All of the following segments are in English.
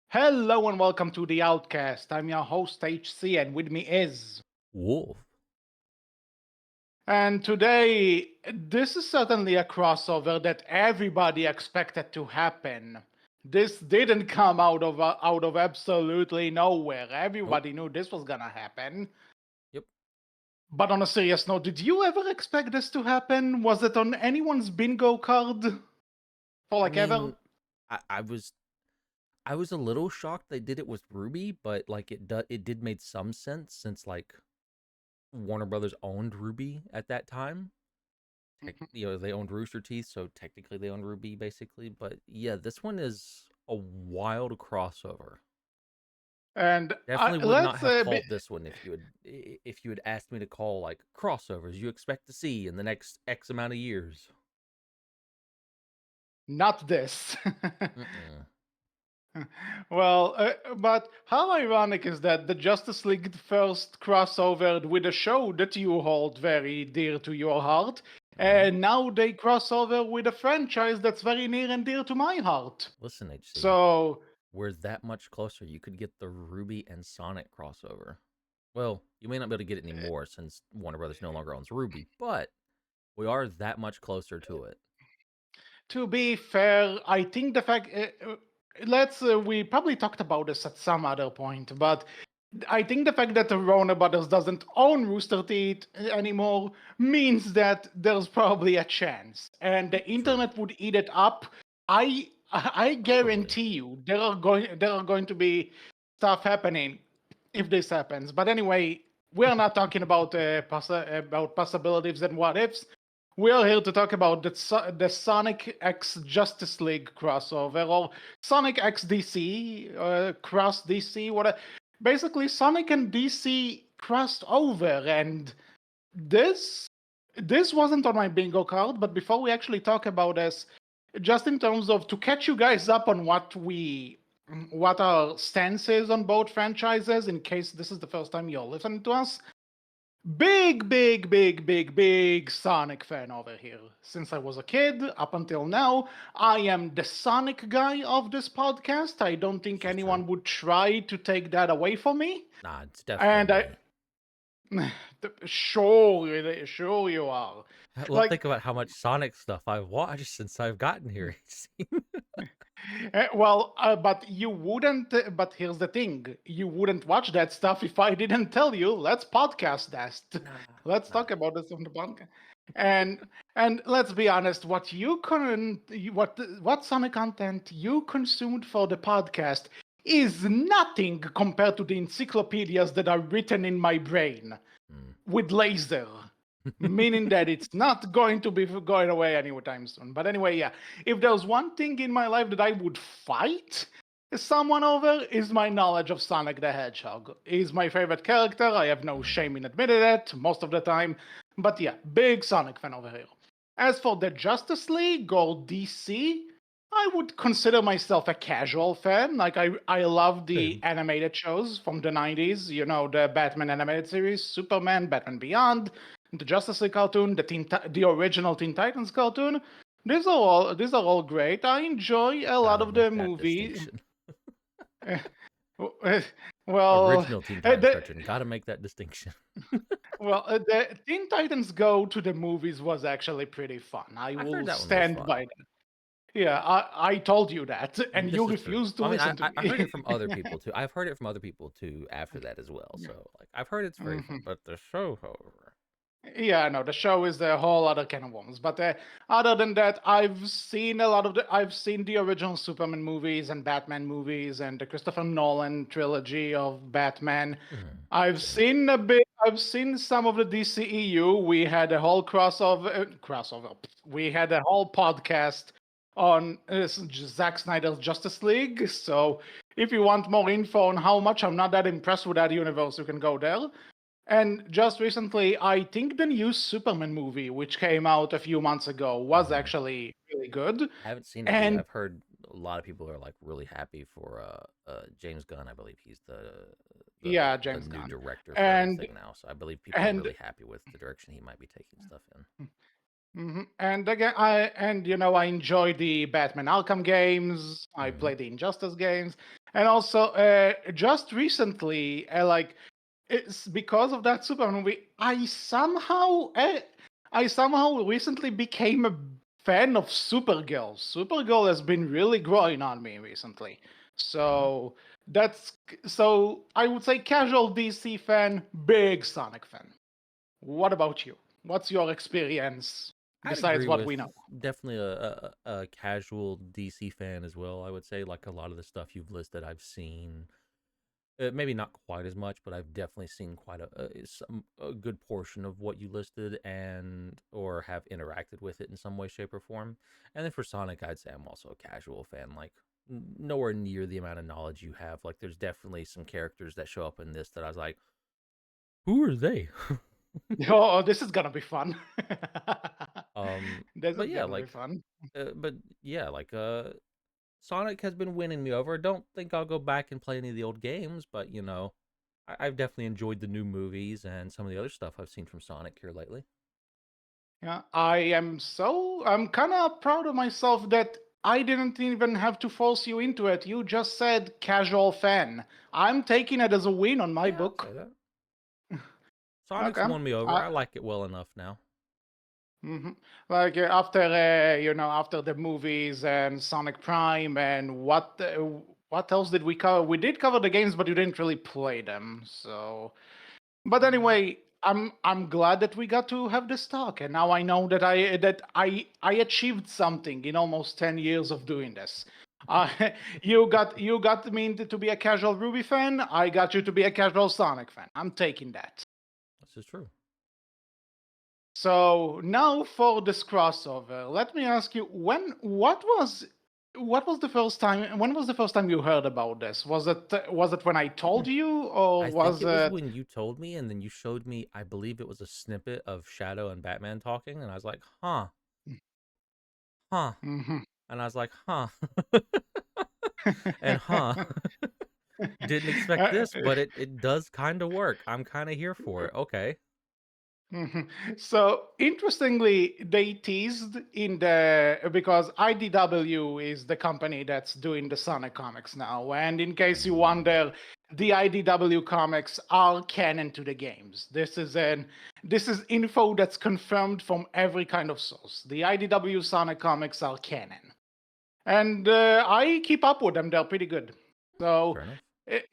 Hello and welcome to the Outcast. I'm your host HC, and with me is. Wolf. And today, this is certainly a crossover that everybody expected to happen. This didn't come out of absolutely nowhere. Nope. Everybody knew this was gonna happen. Yep. But on a serious note, did you ever expect this to happen? Was it on anyone's bingo card for I like ever? mean, I was a little shocked they did it with Ruby, but like it did made some sense since like Warner Brothers owned Ruby at that time. They owned Rooster Teeth, so technically they owned Ruby basically. But yeah, this one is a wild crossover. And Definitely would not let's have be, called this one if you had asked me to call like crossovers you expect to see in the next X amount of years. not this. Mm-mm. But how ironic is that the Justice League first crossovered with a show that you hold very dear to your heart, Mm-hmm. and now they cross over with a franchise that's very near and dear to my heart. Listen, HC. So, We're that much closer. You could get the Ruby and Sonic crossover. Well, you may not be able to get it anymore since Warner Brothers no longer owns Ruby, but we are that much closer to it. to be fair, I think the fact. We probably talked about this at some other point, but I think the fact that the Warner Brothers doesn't own Rooster Teeth anymore means that there's probably a chance, and the True. internet would eat it up. I Probably. guarantee you there are going to be stuff happening if this happens. But anyway, we're not talking about about possibilities and what ifs. We are here to talk about the Sonic X Justice League crossover, or Sonic X DC, cross DC, whatever. Basically, Sonic and DC crossed over, and this this wasn't on my bingo card. But before we actually talk about this, just in terms of to catch you guys up on what our stance is on both franchises, in case this is the first time you're listening to us. Big Sonic fan over here. Since I was a kid up until now, I am the Sonic guy of this podcast. I don't think This is true. anyone would try to take that away from me. Nah, it's definitely And I, me. sure you are. Well, Like, think about how much Sonic stuff I've watched since I've gotten here. but you wouldn't. But here's the thing: you wouldn't watch that stuff if I didn't tell you. Let's podcast that. Nah, Let's nah. talk about this on the podcast. And and let's be honest, what Sonic content you consumed for the podcast is nothing compared to the encyclopedias that are written in my brain Mm. with laser, meaning that it's not going to be going away anytime soon. But anyway, yeah, if there's one thing in my life that I would fight someone over, is my knowledge of Sonic the Hedgehog. He's my favorite character. I have no Mm. shame in admitting it most of the time. But yeah, big Sonic fan over here. As for the Justice League or DC, I would consider myself a casual fan. Like I love the Same. animated shows from the 90s, the Batman animated series, Superman, Batman Beyond, the Justice League cartoon, the original Teen Titans cartoon. These are all great. I enjoy a lot Gotta of the make that movie. distinction. well, Original Teen uh, Titans the, cartoon. Gotta make that distinction. the Teen Titans Go to the movies was actually pretty fun. I I heard will that one was stand fun. by that. Yeah, I told you that, and This you is true. refused to I mean, I listen to I I heard me. it from other people too. I've heard it from other people too after that as well. So like I've heard it's very fun, Mhm. but the show, however, Yeah, no, the show is a whole other can of worms. But other than that, I've seen the original Superman movies and Batman movies and the Christopher Nolan trilogy of Batman. same. I've seen some of the DCEU. We had a whole crossover. We had a whole podcast on Zack Snyder's Justice League. So if you want more info on how much I'm not that impressed with that universe, you can go there. And just recently, I think the new Superman movie, which came out a few months ago, was hmm actually really good. I haven't seen it, but yeah, And I've heard a lot of people are like really happy for James Gunn. I believe he's the yeah, the James new Gunn. director for And everything now. So I believe people are and really happy with the direction he might be taking stuff in. And again, I enjoy the Batman Arkham games. I Hmm. play the Injustice games, and also just recently, it's because of that Superman movie. I somehow recently became a fan of Supergirl. Supergirl has been really growing on me recently. Okay. So that's so I would say casual DC fan, big Sonic fan. What about you? What's your experience I'd besides agree what with we know? definitely a casual DC fan as well. I would say like a lot of the stuff you've listed, I've seen. Maybe not quite as much, but I've definitely seen quite a good portion of what you listed and or have interacted with it in some way, shape, or form. And then for Sonic, I'd say I'm also a casual fan. Like nowhere near the amount of knowledge you have. Like there's definitely some characters that show up in this that I was like, who are they? Oh, this is gonna be fun. um, This but is yeah, gonna be like, fun. but yeah, like Sonic has been winning me over. I don't think I'll go back and play any of the old games, but I've definitely enjoyed the new movies and some of the other stuff I've seen from Sonic here lately. Yeah, I'm kind of proud of myself that I didn't even have to force you into it. You just said casual fan. I'm taking it as a win on my Yeah, I'd book. say that. Sonic's Okay. won me over. Uh, I like it well enough now. mhm. Like after the movies and Sonic Prime and what else did we cover? We did cover the games, but you didn't really play them. So, but Mm. anyway, I'm glad that we got to have this talk, and now I know that I achieved something in almost 10 years of doing this. Uh, you got me to be a casual Ruby fan. I got you to be a casual Sonic fan. I'm taking that. This is true. So now for this crossover, let me ask you what was the first time when was the first time you heard about this? Was it when I told you or I think was it was it when you told me, and then you showed me. I believe it was a snippet of Shadow and Batman talking, and I was like, "Huh, huh," Mhm. and I was like, "Huh," and "Huh." Didn't expect Uh, this, but it does kind of work. I'm kind of here for it. Okay. Mhm. So interestingly, they teased in the because IDW is the company that's doing the Sonic comics now, and in case you Mm, wonder, the IDW comics are canon to the games. This is info that's confirmed from every kind of source. The IDW Sonic comics are canon, and I keep up with them. They're pretty good. So, fair enough.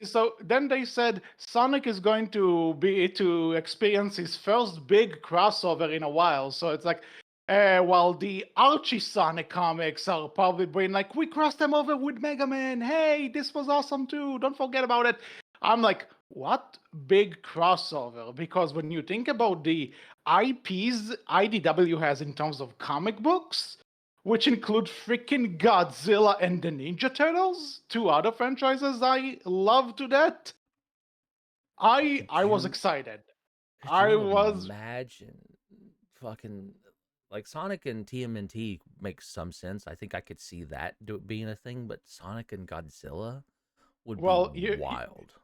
so then they said Sonic is going to experience his first big crossover in a while. So it's like, while the Archie Sonic comics are probably being like, we crossed them over with Mega Man. Hey, this was awesome too. Don't forget about it. I'm like, what big crossover? Because when you think about the IPs IDW has in terms of comic books, which include freaking Godzilla and the Ninja Turtles, two other franchises I love to death. I Could was you excited. Could I you was imagine fucking like Sonic and TMNT makes some sense. I think I could see that being a thing, but Sonic and Godzilla would be well, wild.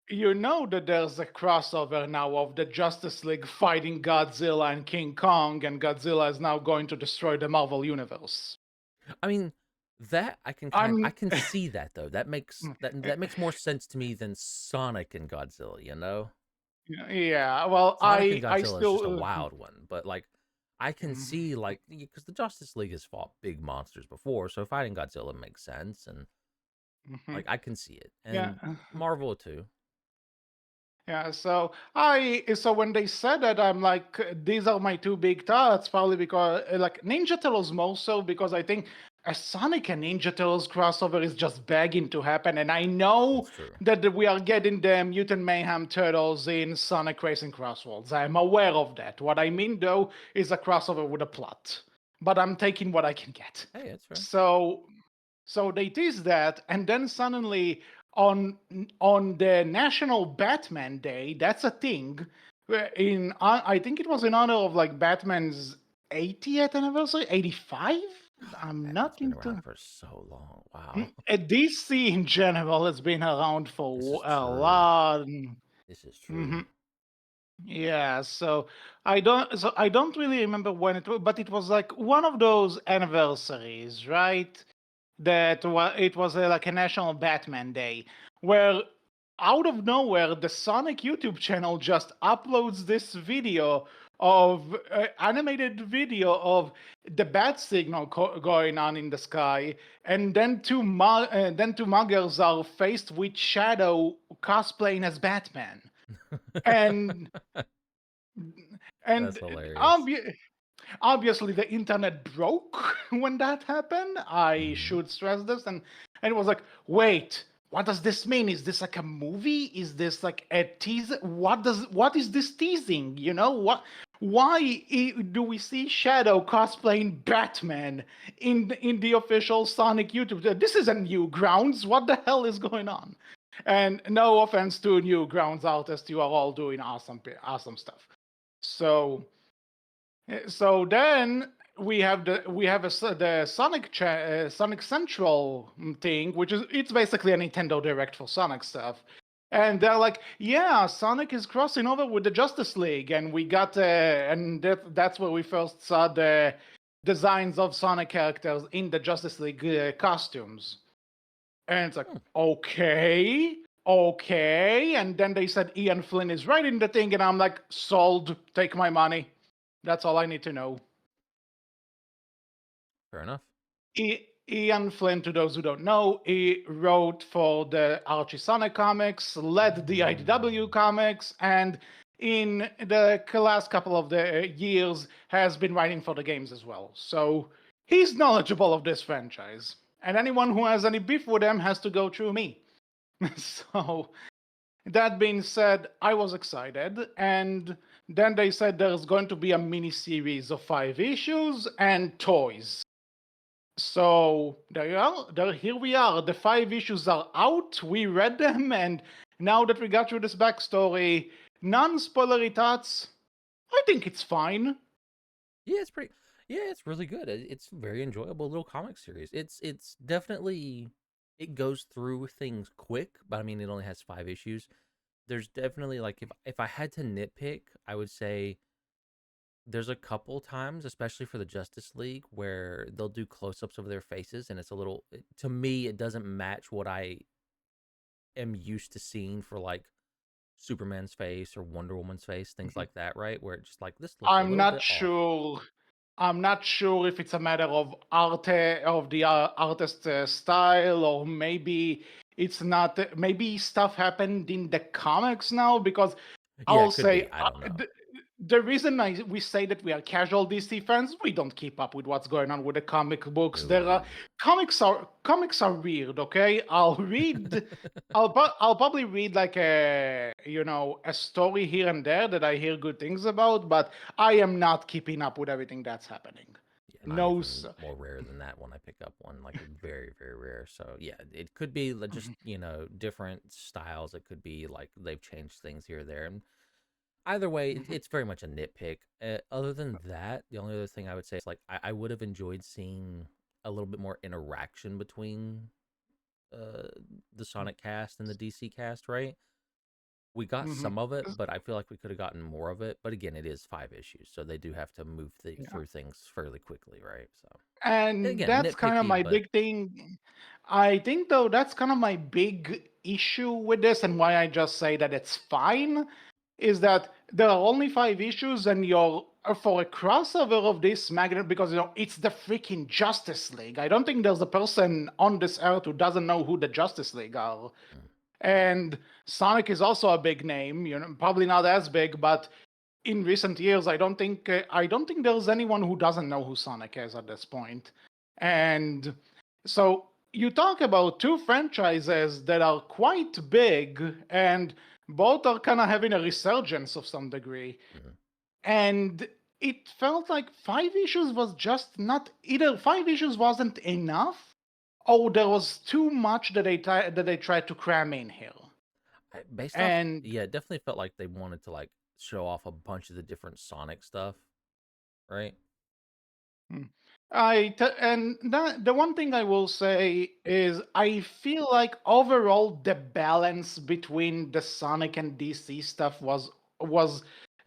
you know that there's a crossover now of the Justice League fighting Godzilla and King Kong, and Godzilla is now going to destroy the Marvel universe. I mean, that I I'm can see that though. That makes more sense to me than Sonic and Godzilla, you know? yeah. Well, Sonic and I Godzilla is just a still wild one, but like I can see like because the Justice League has fought big monsters before, so fighting Godzilla makes sense, and like I can see it, yeah. and Marvel too. Yeah, so when they said that, I'm like, these are my two big thoughts. Probably because like Ninja Turtles more so because I think a Sonic and Ninja Turtles crossover is just begging to happen, and I know That's true. that we are getting the Mutant Mayhem Turtles in Sonic Racing Crossworlds. I'm aware of that. What I mean though is a crossover with a plot, but I'm taking what I can get. Hey, that's fair. So they teased that, and then suddenly on on the National Batman Day, that's a thing. I think it was in honor of like Batman's 80th anniversary, 85. God, I'm Batman's not been around into for so long. Wow. DC in general has been around This is for a true. lot. This is true. Mhm. Yeah, so I don't really remember when it was, but it was like one of those anniversaries, right? It was like a National Batman Day, where out of nowhere the Sonic YouTube channel just uploads this video of animated video of the bat signal going on in the sky, and then two muggers are faced with Shadow cosplaying as Batman, and That's and hilarious. obvi- obviously the internet broke when that happened. I Hmm. should stress this, and it was like, wait, what does this mean? Is this like a movie? Is this like a teaser? What is this teasing? You know what? Why do we see Shadow cosplaying Batman in the official Sonic YouTube? This is a Newgrounds. What the hell is going on? And no offense to Newgrounds artists, you are all doing awesome stuff. So so then the Sonic Central thing, which is it's basically a Nintendo Direct for Sonic stuff, and they're like, yeah, Sonic is crossing over with the Justice League, and we got that's where we first saw the designs of Sonic characters in the Justice League costumes, and it's like, Hmm, okay. Okay, and then they said Ian Flynn is writing the thing, and I'm like, sold, take my money. That's all I need to know. fair enough. Ian Flynn, to those who don't know, he wrote for the Archie Sonic comics, led the IDW comics, and in the last couple of the years has been writing for the games as well. So he's knowledgeable of this franchise. And anyone who has any beef with him has to go through me. So that being said, I was excited, and then they said there's going to be a mini series of 5 issues and toys. So there you are. Here we are. The 5 issues are out. We read them, and now that we got through this backstory, non-spoilery thoughts. I think it's fine. Yeah, it's pretty. Yeah, it's really good. It's a very enjoyable little comic series. It's definitely it goes through things quick, but I mean it only has 5 issues. There's definitely like if I had to nitpick, I would say there's a couple times, especially for the Justice League, where they'll do close-ups of their faces, and it's a little to me it doesn't match what I am used to seeing for like Superman's face or Wonder Woman's face, things Mhm. like that, right? Where it's just like this looks a I'm little not bit off. sure. I'm not sure if it's a matter of the artist style, or maybe it's not. Maybe stuff happened in the comics now, because Yeah, it I'll could say be. I don't know. the reason we say that we are casual DC fans, we don't keep up with what's going on with the comic books. There are No. comics are weird. Okay, I'll probably read like a story here and there that I hear good things about, but I am not keeping up with everything that's happening. Yeah, and I'm No, even sir. more rare than that when I pick up one, like very, very rare. So yeah, it could be just different styles. It could be like they've changed things here or there. And either way, it's very much a nitpick. Other than that, the only other thing I would say is like I would have enjoyed seeing a little bit more interaction between uh the Sonic cast and the DC cast, right? We got Mhm. some of it, but I feel like we could have gotten more of it. But again, it is 5 issues, so they do have to move Yeah. through things fairly quickly, right? So And again, that's kind of nitpicky, my but big thing. I think, though, that's kind of my big issue with this, and why I just say that it's fine, is that there are only 5 issues, and you're for a crossover of this magnet, because it's the freaking Justice League. I don't think there's a person on this earth who doesn't know who the Justice League are. mm, And Sonic is also a big name, probably not as big, but in recent years, I don't think there's anyone who doesn't know who Sonic is at this point. And so you talk about two franchises that are quite big, and both are kind of having a resurgence of some degree. mm. And it felt like 5 issues was just not either 5 issues wasn't enough, or there was too much that they tried to cram in here. Based off, And yeah, it definitely felt like they wanted to like show off a bunch of the different Sonic stuff, right? Hmm. And the one thing I will say is I feel like overall the balance between the Sonic and DC stuff was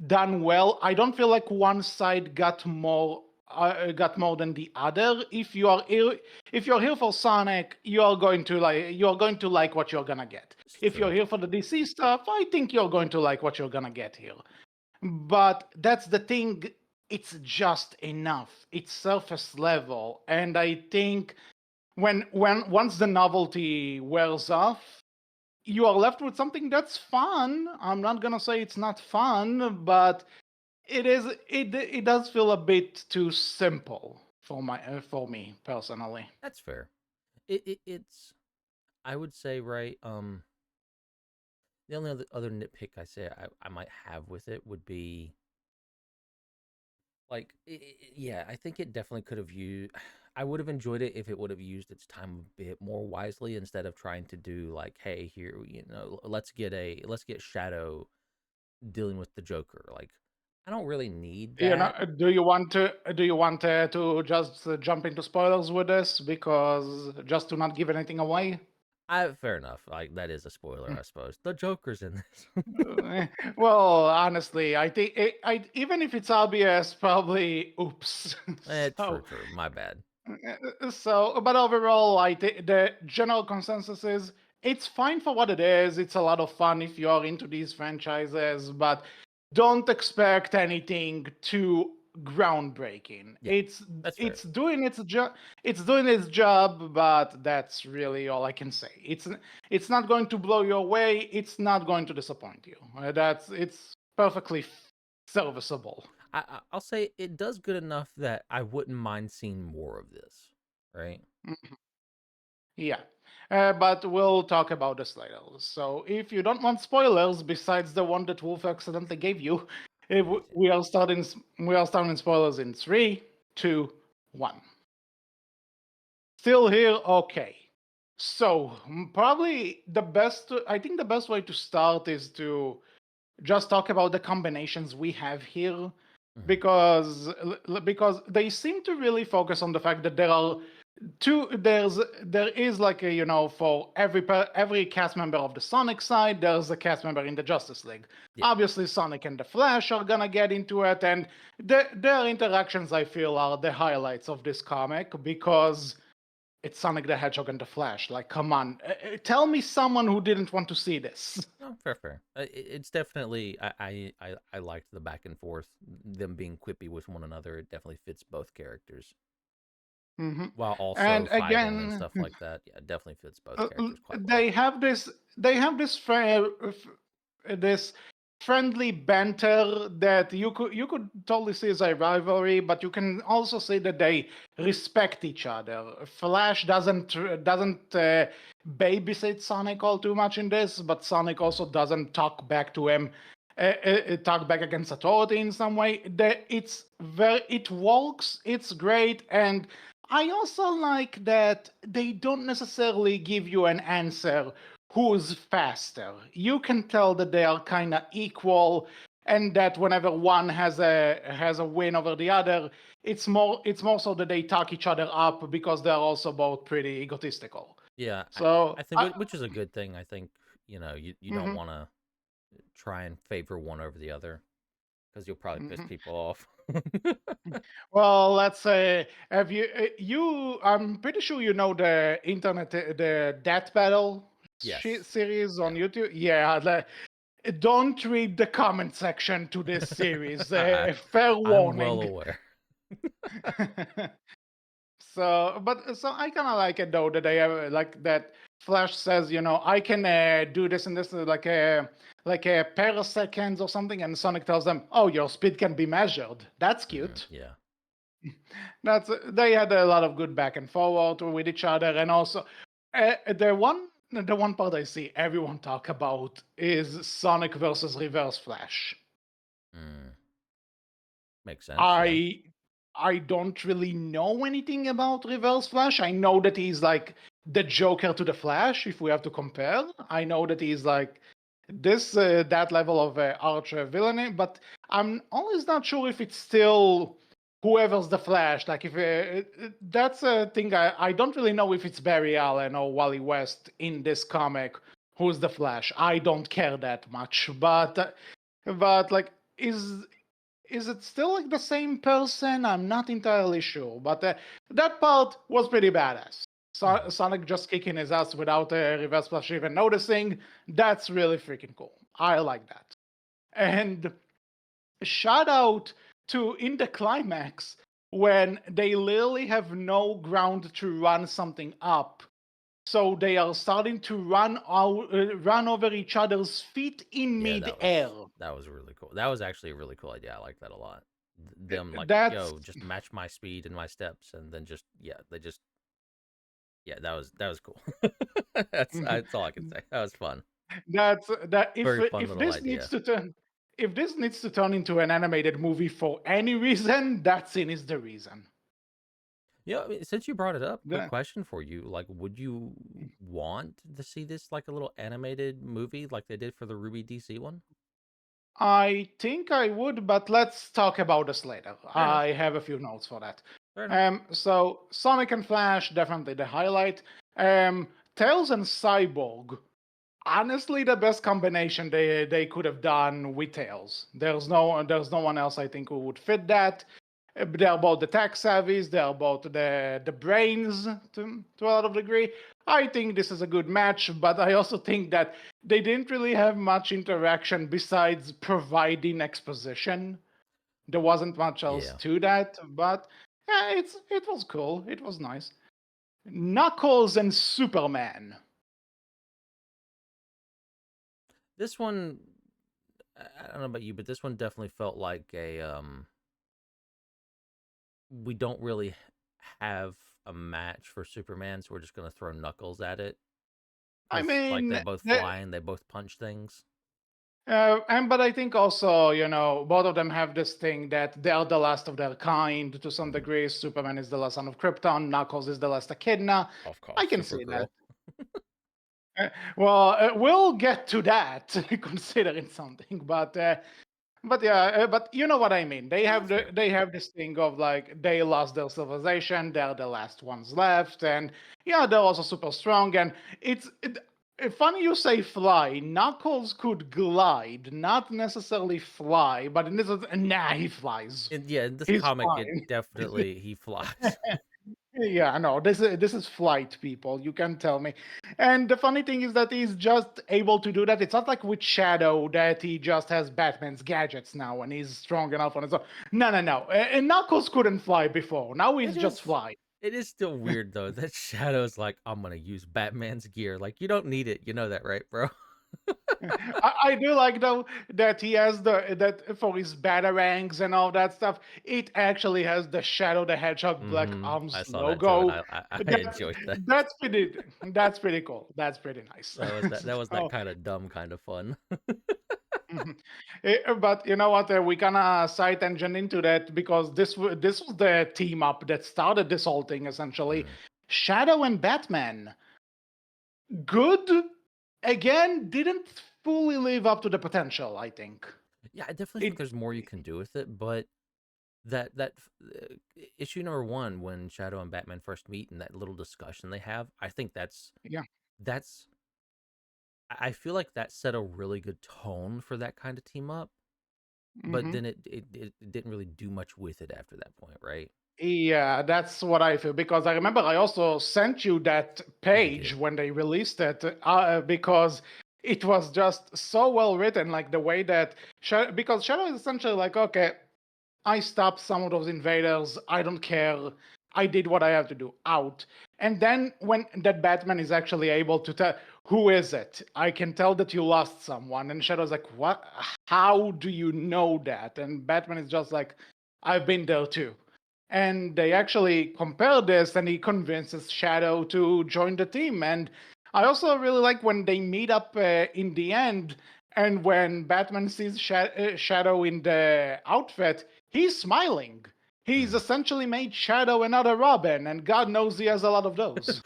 done well. I don't feel like one side got more than the other. If you're here for Sonic, you're going to like what you're gonna get. It's If you're true. here for the DC stuff, I think you're going to like what you're gonna get here. But that's the thing. It's just enough. It's surface level, and I think when once the novelty wears off, you are left with something that's fun. I'm not gonna say it's not fun, but it does feel a bit too simple for me personally. That's fair. It's I would say right. The only other nitpick I might have with it would be like yeah, I think it definitely could have used. I would have enjoyed it if it would have used its time a bit more wisely instead of trying to do like, hey, here, let's get Shadow dealing with the Joker. Like, I don't really need You know, that. do you want to just jump into spoilers with this because just to not give anything away? Fair enough. Like that is a spoiler, I suppose. The Joker's in this. Eh, well, honestly, I think even if it's obvious, probably oops. True, So true. My bad. but overall, I think the general consensus is it's fine for what it is. It's a lot of fun if you are into these franchises, but don't expect anything too groundbreaking. Yeah, that's fair. It's doing its job, but that's really all I can say. It's not going to blow you away. It's not going to disappoint you. It's perfectly serviceable. I'll say it does good enough that I wouldn't mind seeing more of this. Right? Mhm. Yeah. But we'll talk about this later. So if you don't want spoilers, besides the one that Wolf accidentally gave you, Amazing. we are starting spoilers in 3, 2, 1. Still here, okay. So probably I think the best way to start is to just talk about the combinations we have here, Mhm. because they seem to really focus on the fact that there is like a, for every cast member of the Sonic side, there's a cast member in the Justice League. Yeah. Obviously Sonic and the Flash are gonna get into it, and their interactions, I feel, are the highlights of this comic because it's Sonic the Hedgehog and the Flash. Like, come on, tell me someone who didn't want to see this. No, fair, fair. It's definitely I liked the back and forth, them being quippy with one another. It definitely fits both characters Hmm. while also And fighting and again, stuff like that. Yeah, it definitely fits both characters quite well. they have this friendly banter that you could totally see as a rivalry, but you can also see that they respect each other. Flash doesn't babysit Sonic all too much in this, but Sonic Mhm. also doesn't talk back to him. Talk back against authority in some way. It works. It's great, and I also like that they don't necessarily give you an answer who's faster. You can tell that they are kind of equal, and that whenever one has a win over the other, it's more so that they talk each other up because they're also both pretty egotistical. Yeah, So, I think which is a good thing. I think you don't mhm, want to try and favor one over the other because you'll probably piss mhm. people off. Well, let's say, have you? I'm pretty sure you know the Death Battle Yes. series on Yeah. YouTube. Yeah, don't read the comment section to this series. Fair I'm well warning. aware. So I kind of like it though that they have like that. Flash says, I can do this and this like a pair of seconds or something, and Sonic tells them, "Oh, your speed can be measured." That's cute. Yeah. They had a lot of good back and forward with each other, and also the one part I see everyone talk about is Sonic versus Reverse Flash. Mm, makes sense. Yeah. I I don't really know anything about Reverse Flash. I know that he's like the Joker to the Flash, if we have to compare. I know that he's like that level of arch villainy, but I'm always not sure if it's still whoever's the Flash. Like if that's a thing. I don't really know if it's Barry Allen or Wally West in this comic who's the Flash. I don't care that much, but like is is it still like the same person? I'm not entirely sure, but that part was pretty badass. Mhm. Sonic just kicking his ass without a reverse splash even noticing. That's really freaking cool. I like that. And shout out to in the climax when they literally have no ground to run something up. So they are starting to run over each other's feet in Yeah, mid-air. that was really cool. That was actually a really cool idea. I like that a lot. Them like, That's yo, just match my speed and my steps, and then just yeah, they just yeah, that was cool. That's all I can say. That was fun. that Very fun if little this needs idea. to turn if this needs to turn into an animated movie for any reason, that scene is the reason. Yeah, I mean, since you brought it up, quick The- question for you: like, would you want to see this like a little animated movie like they did for the Ruby DC one? I think I would, but let's talk about this later. Fair enough. I have a few notes for that. Fair enough. So Sonic and Flash definitely the highlight. Um, Tails and Cyborg, honestly, the best combination they could have done with Tails. There's no one else I think who would fit that. They're both the tech savvies. They're both the brains to a lot of degree. I think this is a good match, but I also think that they didn't really have much interaction besides providing exposition. There wasn't much else Yeah. to that, but yeah, it was cool. It was nice. Knuckles and Superman. This one, I don't know about you, but this one definitely felt like a we don't really have a match for Superman, so we're just gonna throw Knuckles at it I because like they mean, both fly and they both punch things. and but I think also, both of them have this thing that they are the last of their kind to some Mhm. degree. Superman is the last son of Krypton. Knuckles is the last Echidna. Of I course, can see that. Supergirl. We'll get to that, considering something, but yeah, but you know what I mean. That's fair. They have this thing of like they lost their civilization. They're the last ones left, and yeah, they're also super strong. And funny you say fly. Knuckles could glide, not necessarily fly, but in this, nah, he flies. And yeah, in this He's comic, it fine. definitely he flies. Yeah, no, this is flight, people. You can tell me. And the funny thing is that he's just able to do that. It's not like with Shadow that he just has Batman's gadgets now and he's strong enough on his own. No, no, no. And Knuckles couldn't fly before. Now he's It just is. fly. It is still weird though that Shadow's like, I'm gonna use Batman's gear. Like, you don't need it. You know that, right, bro? I do like though that he has that for his batarangs and all that stuff. It actually has the Shadow the Hedgehog Black I Arms saw that too, and logo. I That's enjoyed that. that's pretty cool. That's pretty nice. That was that So, kind of dumb kind of fun. mhm. But you know what? We gonna side tangent into that because this was the team up that started this whole thing essentially. Mhm. Shadow and Batman, good again, didn't fully live up to the potential. I think Yeah, I definitely think it. there's more you can do with it, but issue number one when Shadow and Batman first meet and that little discussion they have, I think Yeah. that's I feel like that set a really good tone for that kind of team up, but Hmm. then it didn't really do much with it after that point, right? Yeah, that's what I feel because I remember I also sent you that You page did. when they released it because it was just so well written, like the way that because Shadow is essentially like, okay, I stopped some of those invaders. I don't care. I did what I have to do. Out. And then when that Batman is actually able to tell who is it? I can tell that you lost someone. And Shadow's like, what? How do you know that? And Batman is just like, I've been there too. And they actually compare this, and he convinces Shadow to join the team. And I also really like when they meet up in the end, and when Batman sees Shadow in the outfit, he's smiling. He's Mm. essentially made Shadow another Robin, and God knows he has a lot of those.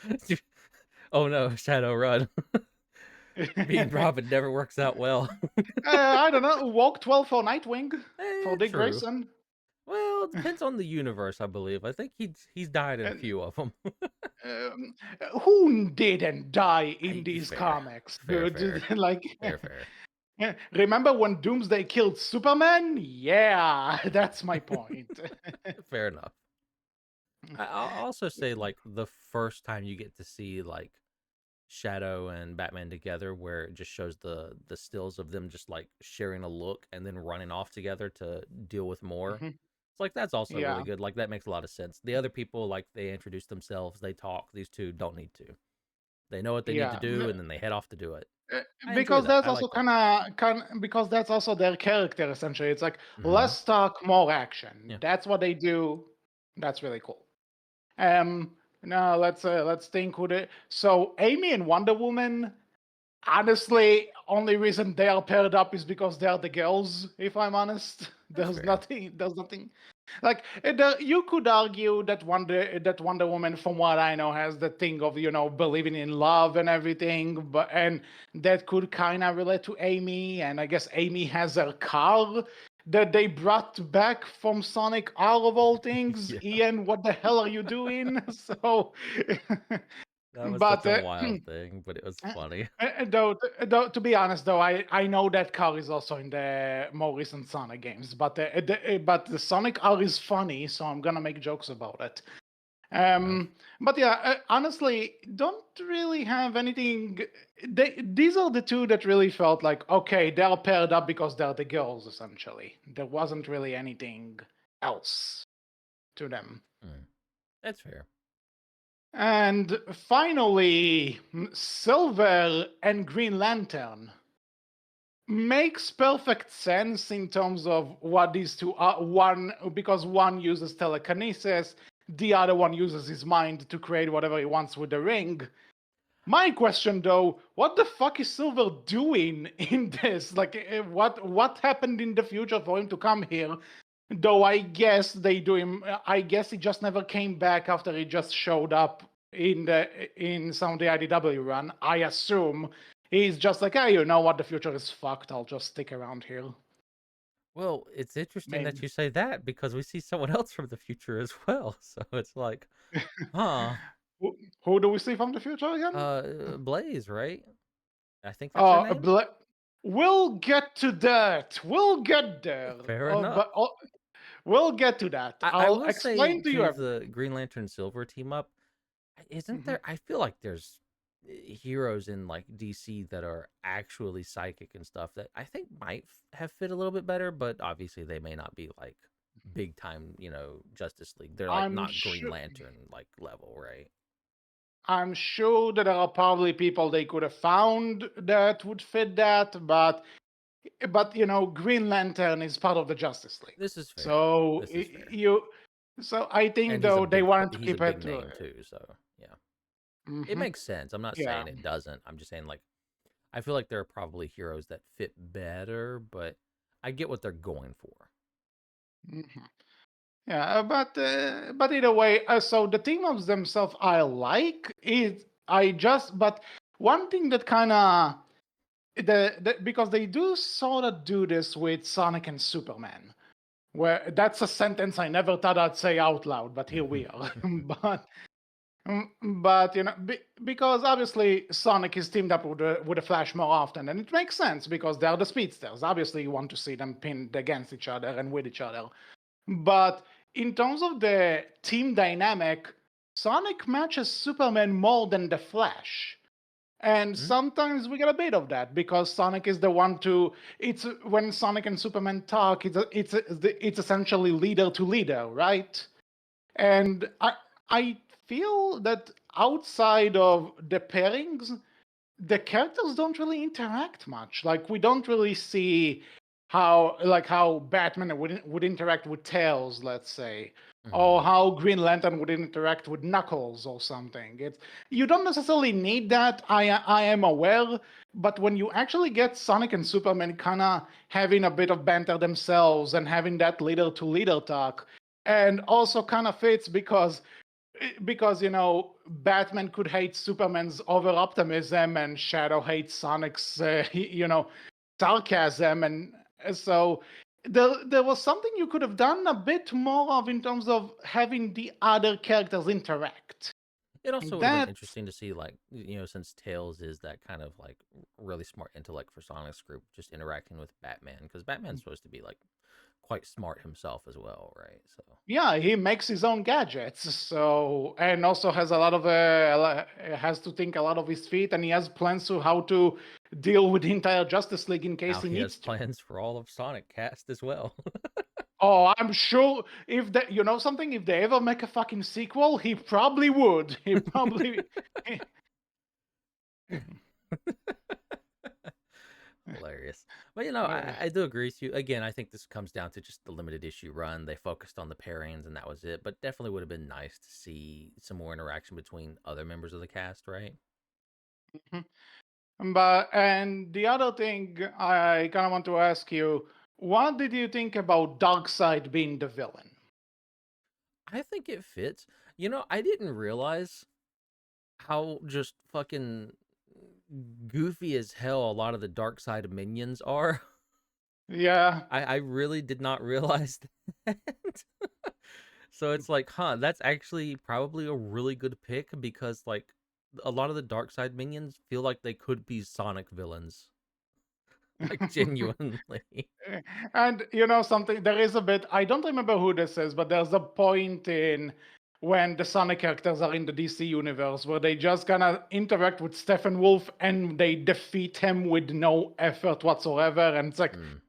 Oh no, Shadow Run. Being Robin never works out well. I don't know. Walk 12 for Nightwing for Dick True. Grayson. Well, it depends on the universe, I believe. I think he's died in a And, few of them. um, who didn't die in Hey, these fair, comics, fair, dude? fair, Like, fair, fair. Remember when Doomsday killed Superman? Yeah, that's my point. Fair enough. I'll also say like the first time you get to see like Shadow and Batman together, where it just shows the stills of them just like sharing a look and then running off together to deal with more. Mhm. It's like that's also really Yeah, good. Like that makes a lot of sense. The other people like they introduce themselves, they talk. These two don't need to. They know what they need to yeah. do, and then they head off to do it. I enjoy Because that. that's I also like that. kind because that's also their character essentially. It's like Mm-hmm. less talk, more action. Yeah, That's what they do. That's really cool. Um, now let's think who they. So Amy and Wonder Woman. Honestly, only reason they are paired up is because they are the girls. If I'm honest, that's there's fair. nothing. There's nothing. Like you could argue that Wonder Woman, from what I know, has the thing of believing in love and everything, but and that could kind of relate to Amy. And I guess Amy has her car that they brought back from Sonic. All of all things, Yeah, Ian, what the hell are you doing? So, that was such but a wild thing, but it was funny. though, to be honest, though, I know that car is also in the more recent Sonic games, but the Sonic R is funny, so I'm gonna make jokes about it. Fair enough. But yeah, honestly, don't really have anything. These are the two that really felt like okay, they're paired up because they're the girls. Essentially, there wasn't really anything else to them. Mm, that's fair. And finally, Silver and Green Lantern makes perfect sense in terms of what these two are. One, because one uses telekinesis, the other one uses his mind to create whatever he wants with the ring. My question though, what the fuck is Silver doing in this? Like, what happened in the future for him to come here? Though I guess they do him. I guess he just never came back after he just showed up in some of the IDW run. I assume he's just like, hey, you know what? The future is fucked. I'll just stick around here. Well, it's interesting that Maybe. you say that because we see someone else from the future as well. So it's like, huh? Who do we see from the future again? Blaze, right? I think that's her Oh, name. we'll get to that. We'll get there. Fair enough. We'll get to that. I I'll will say explain to you to everything. the Green Lantern Silver team up, isn't Mhm. there? I feel like there's heroes in like DC that are actually psychic and stuff that I think might have fit a little bit better, but obviously they may not be like big time, Justice League. They're like I'm not Green sure. Lantern like level, right? I'm sure that there are probably people they could have found that would fit that, but Green Lantern is part of the Justice League, This is fair. so This is fair. I think And he's a though they big wanted to he's a keep big it. name too, so yeah. It Hmm. makes sense. I'm not Yeah. saying it doesn't. I'm just saying like I feel like there are probably heroes that fit better, but I get what they're going for. Hmm. Yeah, but either way, so the team ups themselves I like is I just but one thing that kind of because they do sort of do this with Sonic and Superman, where that's a sentence I never thought I'd say out loud, but here we are. but but because obviously Sonic is teamed up with the Flash more often, and it makes sense because they're the speedsters. Obviously, you want to see them pinned against each other and with each other. But in terms of the team dynamic, Sonic matches Superman more than the Flash. And Mhm. sometimes we get a bit of that because Sonic is the one to. It's when Sonic and Superman talk. It's essentially leader to leader, right? And I feel that outside of the pairings, the characters don't really interact much. Like we don't really see how Batman would interact with Tails, let's say, or Mhm. how Green Lantern would interact with Knuckles or something. It's you don't necessarily need that. I am aware, but when you actually get Sonic and Superman kind of having a bit of banter themselves and having that leader to leader talk, and also kind of fits because Batman could hate Superman's over optimism and Shadow hates Sonic's sarcasm, and so there was something you could have done a bit more of in terms of having the other characters interact. It also would have been That interesting to see, like, since Tails is that kind of like really smart intellect for Sonic's group, just interacting with Batman, because Batman's supposed to be like quite smart himself as well, right? So yeah, he makes his own gadgets, so and also has a lot of has to think a lot of his feet, and he has plans to how to deal with the entire Justice League in case now he he has needs to. plans for all of Sonic cast as well. Oh, I'm sure if they, you know something, if they ever make a fucking sequel, he probably would. He probably. Hilarious. But Uh, I do agree with you. Again, I think this comes down to just the limited issue run. They focused on the pairings and that was it. But definitely would have been nice to see some more interaction between other members of the cast, right? But and the other thing I kind of want to ask you, what did you think about Darkseid being the villain? I think it fits. I didn't realize how just fucking goofy as hell a lot of the dark side minions are. Yeah. I really did not realize that. So it's like, that's actually probably a really good pick because like a lot of the dark side minions feel like they could be Sonic villains. Like genuinely. And you know something, there is a bit, I don't remember who this is, but there's a point in when the Sonic characters are in the DC universe where they just gonna interact with Stephen Wolf and they defeat him with no effort whatsoever. And it's like, Mm.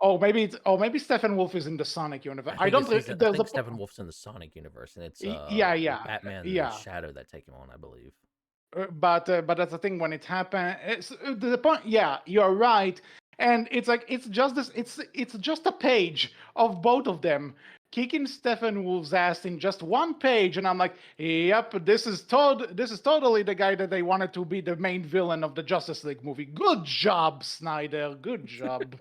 oh, maybe Stephen Wolf is in the Sonic universe. I I think don't, it's he's I there's a, think Stephen Wolf's in the Sonic universe and it's yeah, yeah, Batman and yeah. Shadow that take him on, I believe. But that's the thing when it happened. It's, the point, yeah, you're right, and it's like it's just this. It's just a page of both of them kicking Stephen Wolf's ass in just one page, and I'm like, yep, this is totally the guy that they wanted to be the main villain of the Justice League movie. Good job, Snyder. Good job.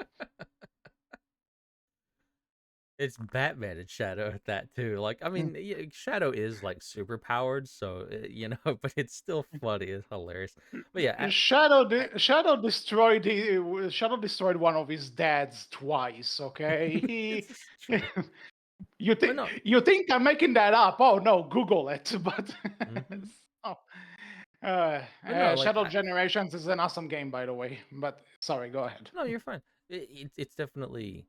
It's Batman and Shadow at that too. Like, I mean, yeah, Shadow is like super powered, so but it's still funny. It's hilarious. But yeah, Shadow destroyed one of his dads twice. Okay, this is true. But no, you think I'm making that up? Oh no, Google it. But hmm so, but no, like, Shadow Generations is an awesome game, by the way. But sorry, go ahead. no, you're fine. It's definitely.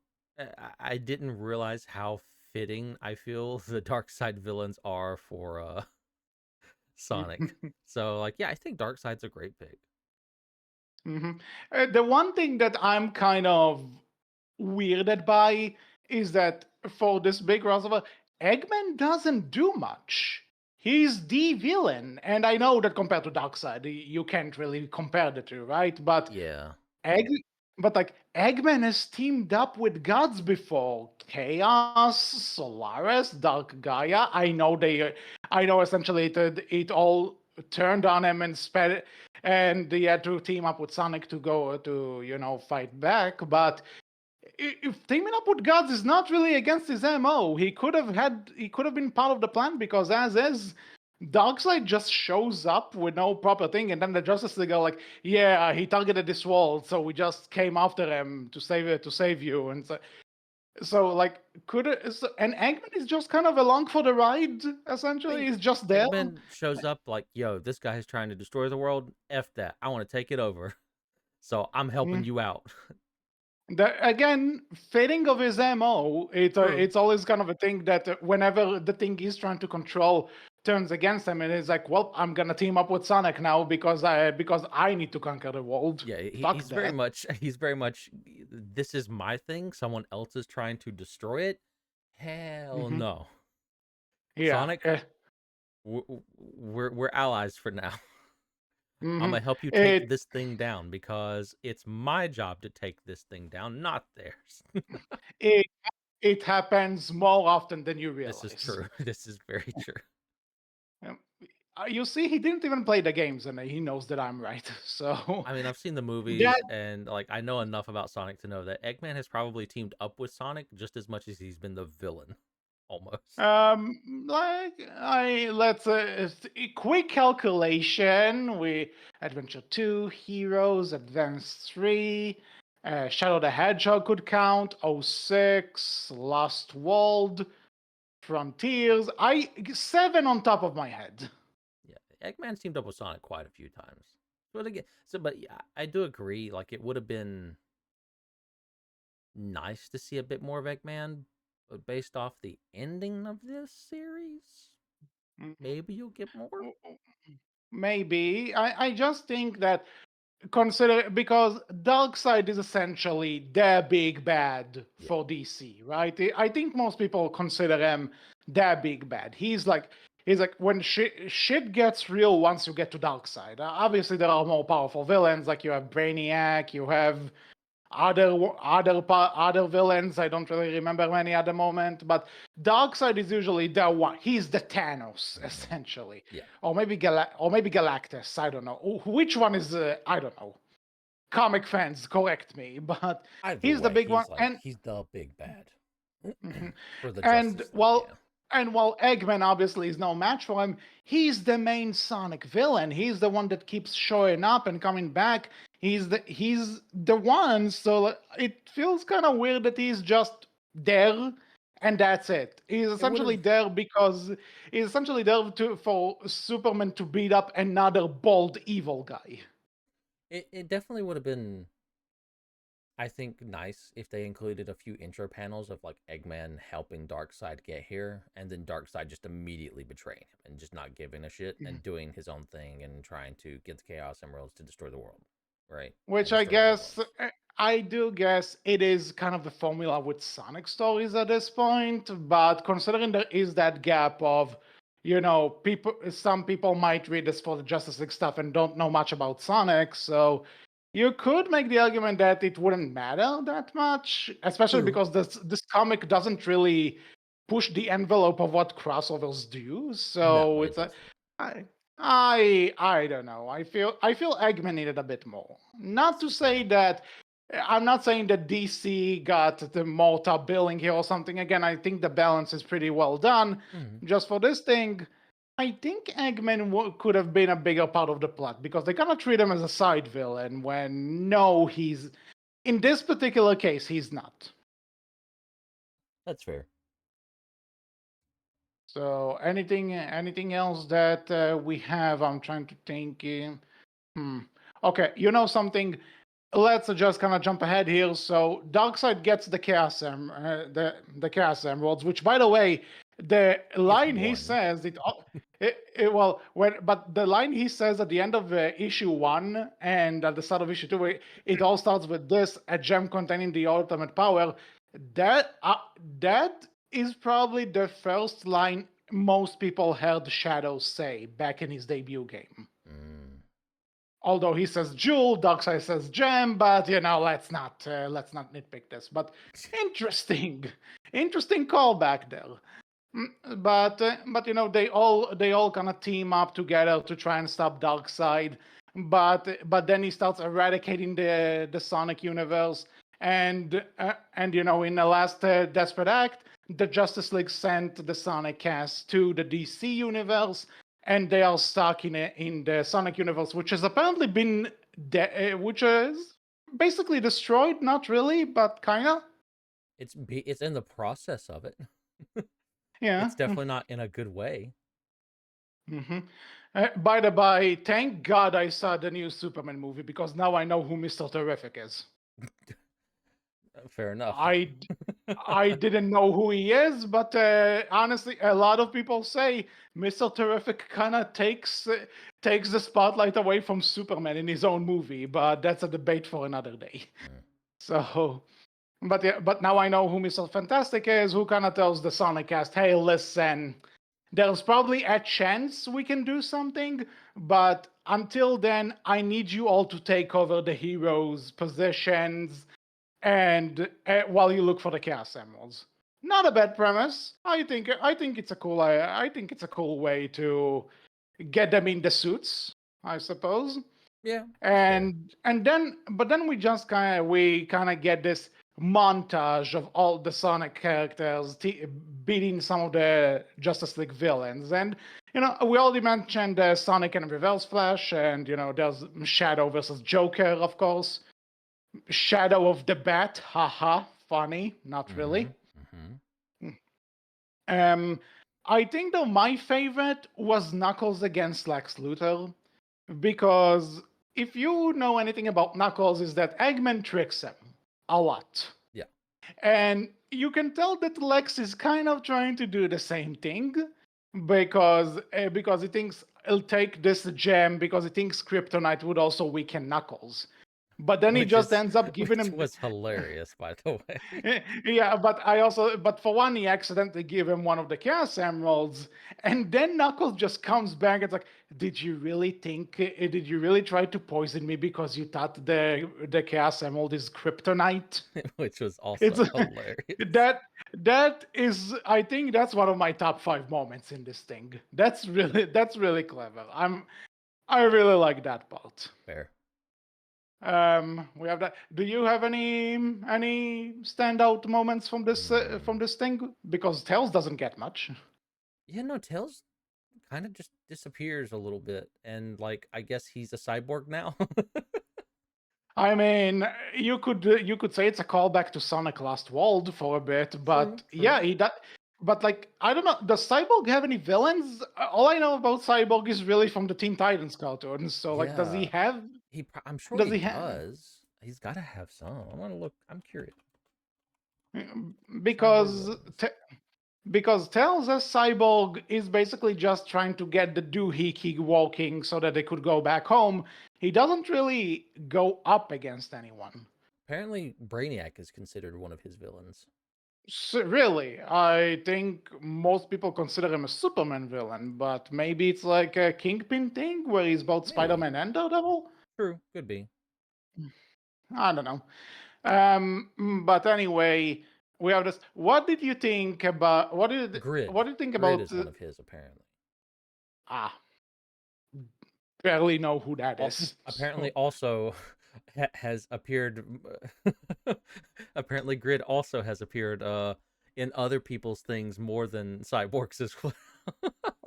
I didn't realize how fitting I feel the dark side villains are for Sonic. So like, yeah, I think Darkseid's a great pick. hmm The one thing that I'm kind of weirded by is that for this big crossover, Eggman doesn't do much. He's the villain, and I know that compared to Darkseid, you can't really compare the two, right? But Yeah, Egg, like Eggman has teamed up with gods before. Chaos, Solaris, Dark Gaia. I know essentially it all turned on him and sped, and he had to team up with Sonic to go to fight back. But if teaming up with gods is not really against his MO, he could have been part of the plan because as is, Darkseid just shows up with no proper thing, and then the Justice League are like, "Yeah, he targeted this wall, so we just came after him to save you." And so like, and Eggman is just kind of along for the ride. Essentially, like he's just there. Eggman shows up like, yo, this guy is trying to destroy the world. F that. I want to take it over. So I'm helping Mm. you out. Again, fitting of his MO, True. it's always kind of a thing that whenever the thing he's trying to control turns against him, and it's like, well, I'm gonna team up with Sonic now because I need to conquer the world. Yeah, Fuck he's very that. much this is my thing. Someone else is trying to destroy it. Hell hmm no. Yeah. Sonic, we're allies for now. I'm hmm gonna help you take It this thing down because it's my job to take this thing down, not theirs. it it happens more often than you This is realize. true. This is very true. Um, you see, he didn't even play the games, and he knows that I'm right. So I mean, I've seen the that movies and like I know enough about Sonic to know that Eggman has probably teamed up with Sonic just as much as he's been the villain, almost. Like I let's a quick calculation. We Adventure 2, Heroes, Advance 3, Shadow the Hedgehog could count, oh 06, Lost World, Frontiers. I 7 on top of my head. Yeah, Eggman's teamed up with Sonic quite a few times. But again, but yeah, I do agree. Like, it would have been nice to see a bit more of Eggman, but based off the ending of this series, Mhm. maybe you'll get more. Maybe. I just think that consider because Darkseid is essentially their big bad Yeah. for DC, right? I think most people consider him their big bad. He's like when shit gets real once you get to Darkseid. Obviously, there are more powerful villains, like you have Brainiac, you have other villains. I don't really remember many at the moment, but Darkseid is usually the one. He's the Thanos, essentially, Yeah. or maybe Galactus. I don't know which one is. I don't know. Comic fans, correct me, but Either he's the way, big one, he's the big bad Mhm. for the and Justice League. while Yeah. and while Eggman obviously is no match for him, he's the main Sonic villain. He's the one that keeps showing up and coming back. He's the one. So it feels kind of weird that he's just there and that's it. He's It would essentially have. there because he's essentially there for Superman to beat up another bald evil guy. It definitely would have been, I think, nice if they included a few intro panels of like Eggman helping Darkseid get here, and then Darkseid just immediately betraying him and just not giving a shit and doing his own thing and trying to get the Chaos Emeralds to destroy the world, right? Which And I destroy all the guess, worlds. I do guess it is kind of the formula with Sonic stories at this point, but considering there is that gap of, some people might read this for the Justice League stuff and don't know much about Sonic, so you could make the argument that it wouldn't matter that much, especially True. because this comic doesn't really push the envelope of what crossovers do. No, So it it's a, doesn't. I, I don't know. I feel Eggman needed a bit more. Not to say Same. that I'm not saying that DC got the more top billing here or something. Again, I think the balance is pretty well done. Mhm. Just for this thing, I think Eggman could have been a bigger part of the plot because they kind of treat him as a side villain when no, he's in this particular case he's not. That's fair. So anything else that we have? I'm trying to think. Hmm. Okay, something. Let's just kind of jump ahead here. So Darkseid gets the Chaos Emeralds, which, by the way, the He gets line he one. says but the line he says at the end of issue 1 and at the start of issue 2, it all starts with this: a gem containing the ultimate power. That is probably the first line most people heard Shadow say back in his debut game. Mm. Although he says jewel, Darkseid says gem, but let's not nitpick this. But interesting, interesting callback there. But they all kind of team up together to try and stop Darkseid. But then he starts eradicating the Sonic universe, and in the last desperate act, the Justice League sent the Sonic cast to the DC universe, and they are stuck in the Sonic universe, which has apparently been which is basically destroyed. Not really, but kinda. It's in the process of it. Yeah. It's definitely not in a good way. hmm by the by, thank God I saw the new Superman movie because now I know who Mr. Terrific is. Fair enough. I I didn't know who he is, but honestly, a lot of people say Mr. Terrific kind of takes the spotlight away from Superman in his own movie, but that's a debate for another day. Mm. So, but yeah, but now I know who Mr. Fantastic is, who kind of tells the Sonic cast, "Hey, listen, there's probably a chance we can do something, but until then, I need you all to take over the heroes' positions and while you look for the Chaos Emeralds." Not a bad premise. I think it's a cool. I think it's a cool way to get them in the suits, I suppose. Yeah, that's fair. And then we kind of get this montage of all the Sonic characters beating some of the Justice League villains. And we already mentioned Sonic and Reverse Flash, and there's Shadow versus Joker, of course. Shadow of the Bat, haha, funny, not Mm-hmm. really. Mm-hmm. Um, I think though my favorite was Knuckles against Lex Luthor because if you know anything about Knuckles, is that Eggman tricks him a lot. Yeah. And you can tell that Lex is kind of trying to do the same thing because he thinks he'll take this gem because he thinks Kryptonite would also weaken Knuckles. But then he Which just is ends up giving which him was hilarious, by the way. yeah, but for one, he accidentally gave him one of the Chaos Emeralds, and then Knuckles just comes back. It's like, did you really think? Did you really try to poison me because you thought the Chaos Emerald is kryptonite? Which was It's also hilarious. that that is. I think that's one of my top 5 moments in this thing. That's really clever. I really like that part. Fair. We have that. Do you have any standout moments from Mm. this thing? Because Tails doesn't get much. Yeah, no, Tails kind of just disappears a little bit, and like I guess he's a cyborg now. I mean, you could say it's a callback to Sonic Lost World for a bit, True, but true. yeah, he does. But like, I don't know. Does Cyborg have any villains? All I know about Cyborg is really from the Teen Titans cartoons. So like, does he Yeah, have? I'm sure Does he he have? does. He's got to have some. I want to look. I'm curious. Cyborg Because villains. Because Tails as Cyborg is basically just trying to get the doohickey walking so that they could go back home. He doesn't really go up against anyone. Apparently, Brainiac is considered one of his villains. So really, I think most people consider him a Superman villain, but maybe it's like a Kingpin thing where he's both Maybe. Spider-Man and Daredevil? True, could be. I don't know. But anyway, we have this. What did you think about Grid. what did you think Grid about is one of his apparently. ah barely know who that is. Apparently So also has appeared apparently Grid also has appeared in other people's things more than Cyborg's as well.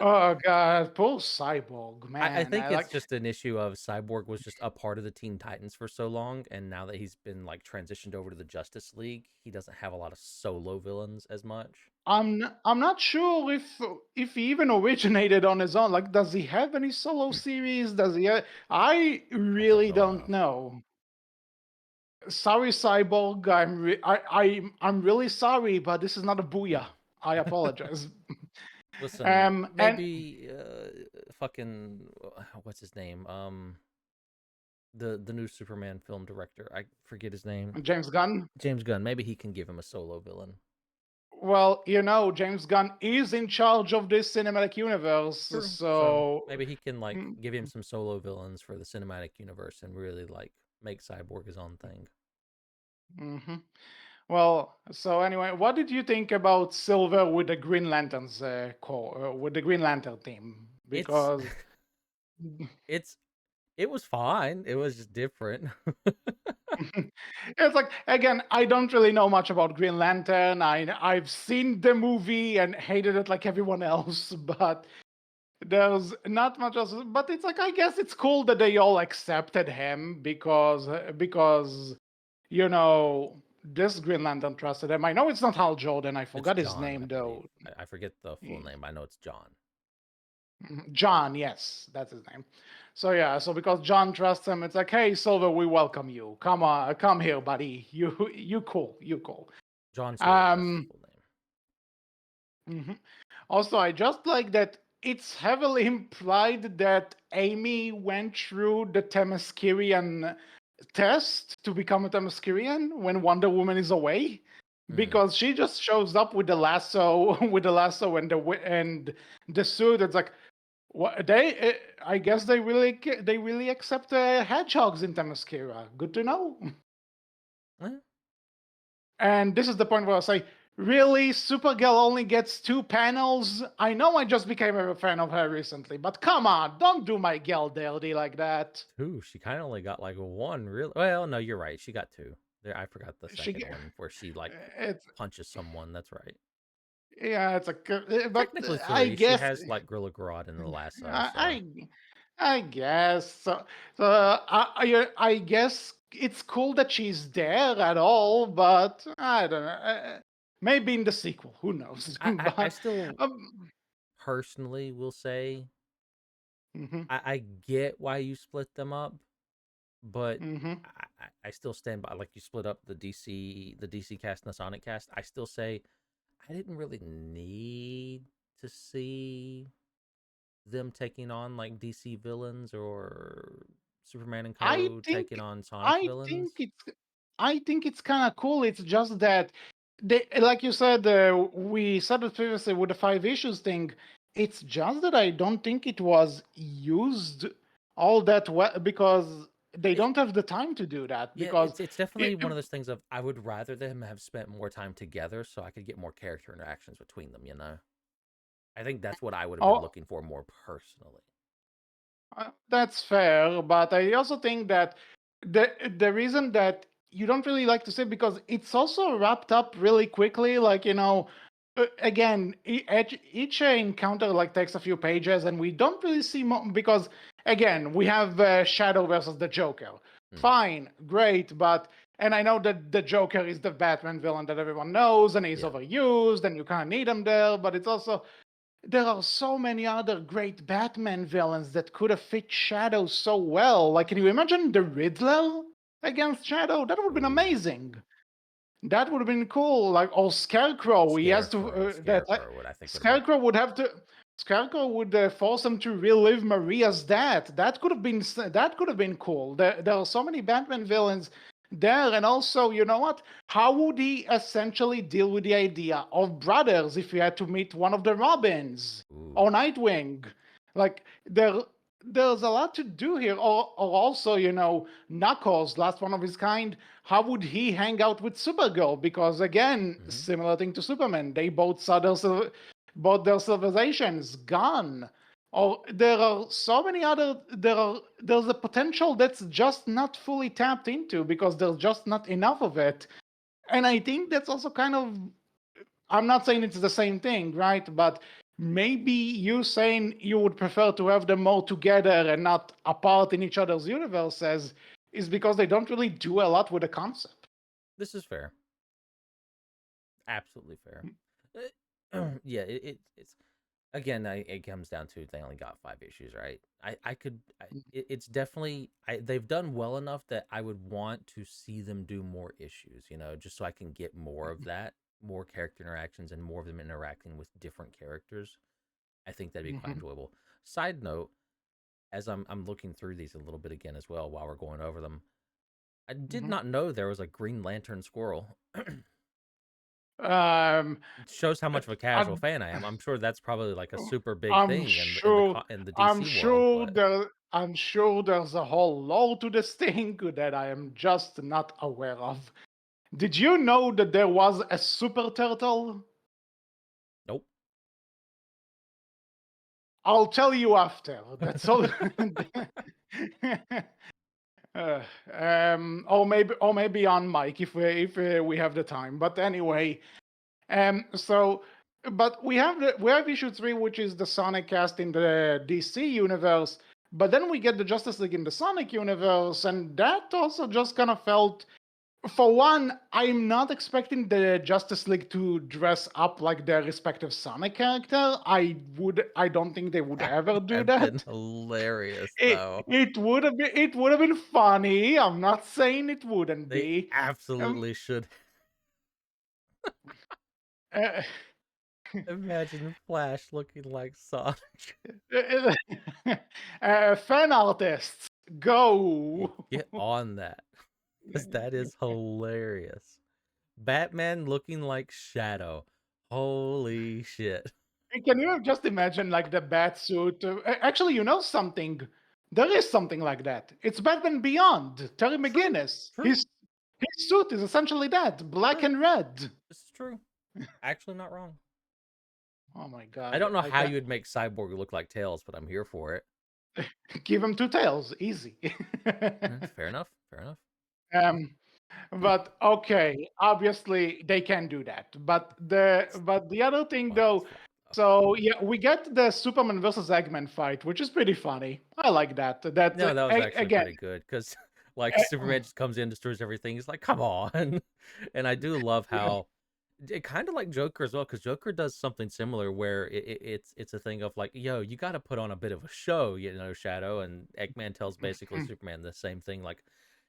oh god, poor Cyborg, I man. think I it's like. just an issue of Cyborg was just a part of the Teen Titans for so long, and now that he's been like transitioned over to the Justice League, he doesn't have a lot of solo villains as much. I'm not sure if he even originated on his own. Like, does he have any solo series? Does he? I I don't really know don't enough. know. Sorry, Cyborg. I'm really sorry, but this is not a booyah. I apologize. Listen, And maybe fucking what's his name? The new Superman film director. I forget his name. James Gunn. James Gunn. Maybe he can give him a solo villain. Well, James Gunn is in charge of this cinematic universe, True. So so. maybe he can like mm, give him some solo villains for the cinematic universe and really like make Cyborg his own thing. mhm. Well, so anyway, what did you think about Silver with the Green Lanterns with the Green Lantern team? It's Because it's it was fine. It was just different. it's like, again, I don't really know much about Green Lantern. I've seen the movie and hated it like everyone else, but there's not much else. But it's like, I guess it's cool that they all accepted him because this Green Lantern trusted him. I know it's not Hal Jordan. I It's forgot his John, I name believe. though. I forget the full name. I know it's John. John, yes, that's his name. So yeah, so because John trusts him, it's like, hey, Silver, we welcome you. Come on, come here, buddy. You cool, you cool. John Stewart, that's his Um, full name. mhm. Also, I just like that it's heavily implied that Amy went through the Themyscirian test to become a Themyscirian when Wonder Woman is away. Mm. Because she just shows up with the lasso, with the lasso and the suit. It's like, what I guess they really accept hedgehogs in Themyscira. Good to know. Eh, And this is the point where I say, really, Supergirl only gets 2 panels. I know I just became a fan of her recently, but come on, don't do my gal dirty like that. two. She kind of only got like one real. Well, no, you're right. She got two. There, I forgot the She, second one where she like it's punches someone. That's right. yeah, it's like, but Technically I three. She guess has like Gorilla Grodd in the lasso. I, So I I guess so. I guess it's cool that she's there at all, but I don't know. Maybe in the sequel, who knows? I but still um, personally will say Hmm. I get why you split them up, but Hmm. I still stand by, like, you split up the DC cast and the Sonic cast. I still say I didn't really need to see them taking on like DC villains or Superman and I Co. think taking on Sonic I think villains. it's I think it's kind of cool. It's just that they, like you said, we said it previously with the 5 issues thing. It's just that I don't think it was used all that well because they It, don't have the time to do that. yeah, Because it's it, definitely one of those things of I would rather them have spent more time together so I could get more character interactions between them. I think that's what I would have been oh, looking for more personally. That's fair, but I also think that the reason that you don't really like to say because it's also wrapped up really quickly. Like again, each encounter like takes a few pages, and we don't really see because again we have Shadow versus the Joker. Mm, Fine, great, but and I know that the Joker is the Batman villain that everyone knows, and he's yeah. overused, and you kind of need him there. But it's also there are so many other great Batman villains that could have fit Shadow so well. Like, can you imagine the Riddler against Shadow? That would have been Ooh, amazing. That would have been cool. Like, or Scarecrow, he has to. Scarecrow would I think would have been Scarecrow would have to. Scarecrow would force him to relive Maria's death. That could have been cool. There are so many Batman villains there, and also, you know what? How would he essentially deal with the idea of brothers if he had to meet one of the Robins ooh. or Nightwing? Like there's a lot to do here. Or also, Knuckles, last one of his kind. How would he hang out with Supergirl? Because again, Hmm. similar thing to Superman, they both saw both their civilizations gone. Or there are so many other there's a potential that's just not fully tapped into because there's just not enough of it. And I think that's also kind of, I'm not saying it's the same thing, right? But maybe you saying you would prefer to have them all together and not apart in each other's universes is because they don't really do a lot with the concept. This is fair. Absolutely fair. Yeah, it's again, it comes down to they only got 5 issues, right? I could, it's definitely, they've done well enough that I would want to see them do more issues, just so I can get more of that, more character interactions, and more of them interacting with different characters. I think that'd be quite Mhm. enjoyable. Side note, as I'm looking through these a little bit again as well while we're going over them, I did Mhm. not know there was a Green Lantern squirrel. Um, Shows how uh, much of a casual I'm, fan I am. I'm sure that's probably like a super big I'm thing sure, in the I'm DC world, sure but I'm sure there's a whole lore to this thing that I am just not aware of. Did you know that there was a super turtle? nope. I'll tell you after. That's all. or maybe on mic if we have the time. But anyway, so but we have issue 3, which is the Sonic cast in the DC universe. But then we get the Justice League in the Sonic universe, and that also just kind of felt. For one, I'm not expecting the Justice League to dress up like their respective Sonic character. I don't think they would That ever would do have been that. hilarious It though. it would have been funny. I'm not saying it wouldn't They be. Um, absolutely should. uh, Imagine Flash looking like Sonic. fan artists, Hey, go. get on that. Because that is hilarious. Batman looking like Shadow. Holy shit. Can you just imagine like the bat suit? Actually, you know something? There is something like that. It's Batman Beyond. Terry True. McGinnis. True. His suit is essentially that, black True. and red. This is true. Actually not wrong. Oh my I god! don't know I how can't you would make Cyborg look like Tails, but I'm here for it. give him 2 tails. Easy. Fair enough. Fair enough. um, but okay, obviously they can do that. But the other thing Well, that's though, flawed though. so yeah, we get the Superman versus Eggman fight, which is pretty funny. I like that. That No, that was actually again, pretty good because, like, eh, Superman just comes in, destroys everything. He's like, "Come on!" And I do love how It kind of like Joker as well, because Joker does something similar where it's a thing of like, yo, you got to put on a bit of a show, Shadow, and Eggman tells basically Superman the same thing, like,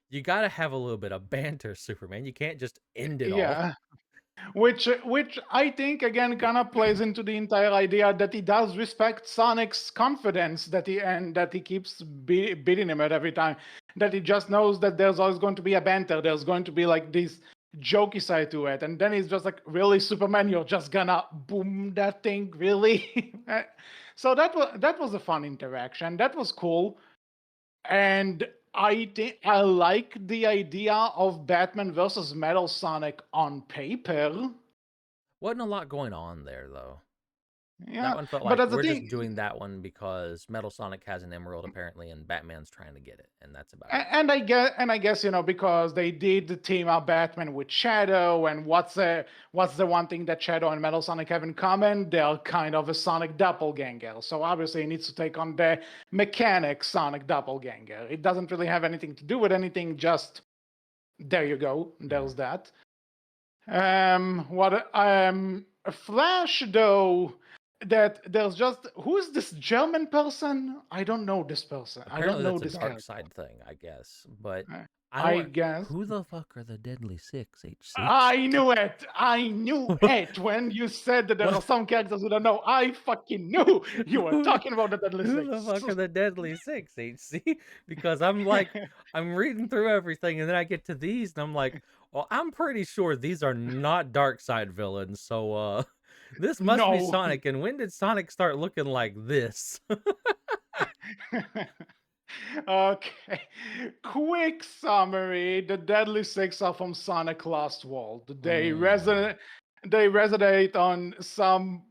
you got to have a little bit of banter, Superman. You can't just end it all. Yeah. Which I think again kind of plays into the entire idea that he does respect Sonic's confidence that he keeps beating him at every time. That he just knows that there's always going to be a banter. There's going to be like this jokey side to it, and then he's just like, "Really, Superman? You're just gonna boom that thing, really?" So that was a fun interaction. That was cool. And I think I like the idea of Batman versus Metal Sonic on paper. Wasn't a lot going on there though. That Yeah, one felt but like that's the we're just thing. doing that one because Metal Sonic has an emerald apparently, and Batman's trying to get it, and that's about it. And I guess because they did team up Batman with Shadow, and what's the one thing that Shadow and Metal Sonic have in common? They're kind of a Sonic doppelganger. So obviously, he needs to take on the mechanic Sonic doppelganger. It doesn't really have anything to do with anything. Just there you go. There's that. What Flash though, that there's just who's this German person? I don't know this person. I don't Apparently, know that's a this dark character. side thing, I guess. But Uh, I I don't. guess Who the fuck are the Deadly Six? H6? I knew it. I knew it when you said that there What? are some characters we don't know. I fucking knew you were Who? talking about the Deadly Who the Six. fuck are the Deadly Six? HC? Because I'm like, I'm reading through everything, and then I get to these, and I'm like, well, I'm pretty sure these are not dark side villains. So, this must be No. Sonic. And when did Sonic start looking like this? Okay. Quick summary. The Deadly Six are from Sonic Lost World. Mm. They resonate on some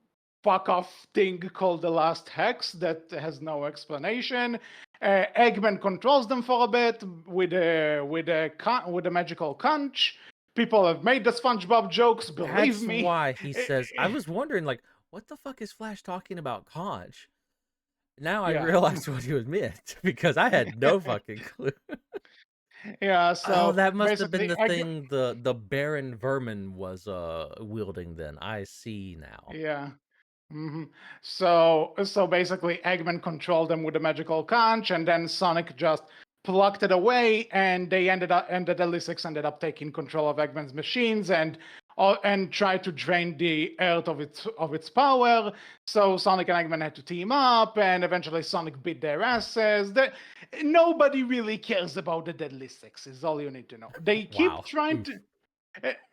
fuck off thing called the Last Hex that has no explanation. Eggman controls them for a bit with a magical conch. People have made the SpongeBob jokes, believe That's me. why he says. I was wondering, like, what the fuck is Flash talking about, Conch? Now I Yeah. realized what he was meant because I had no fucking clue. Yeah, Oh, so that must have been basically the thing the Baron Vermin was wielding then. I see now. yeah. hmm So basically, Eggman controlled them with the magical conch, and then Sonic just plucked it away, and the Deadly Six ended up taking control of Eggman's machines and tried to drain the Earth of its power. So Sonic and Eggman had to team up, and eventually Sonic beat their asses. Nobody really cares about the Deadly Six. Is all you need to know. They keep Wow. trying Oof. to.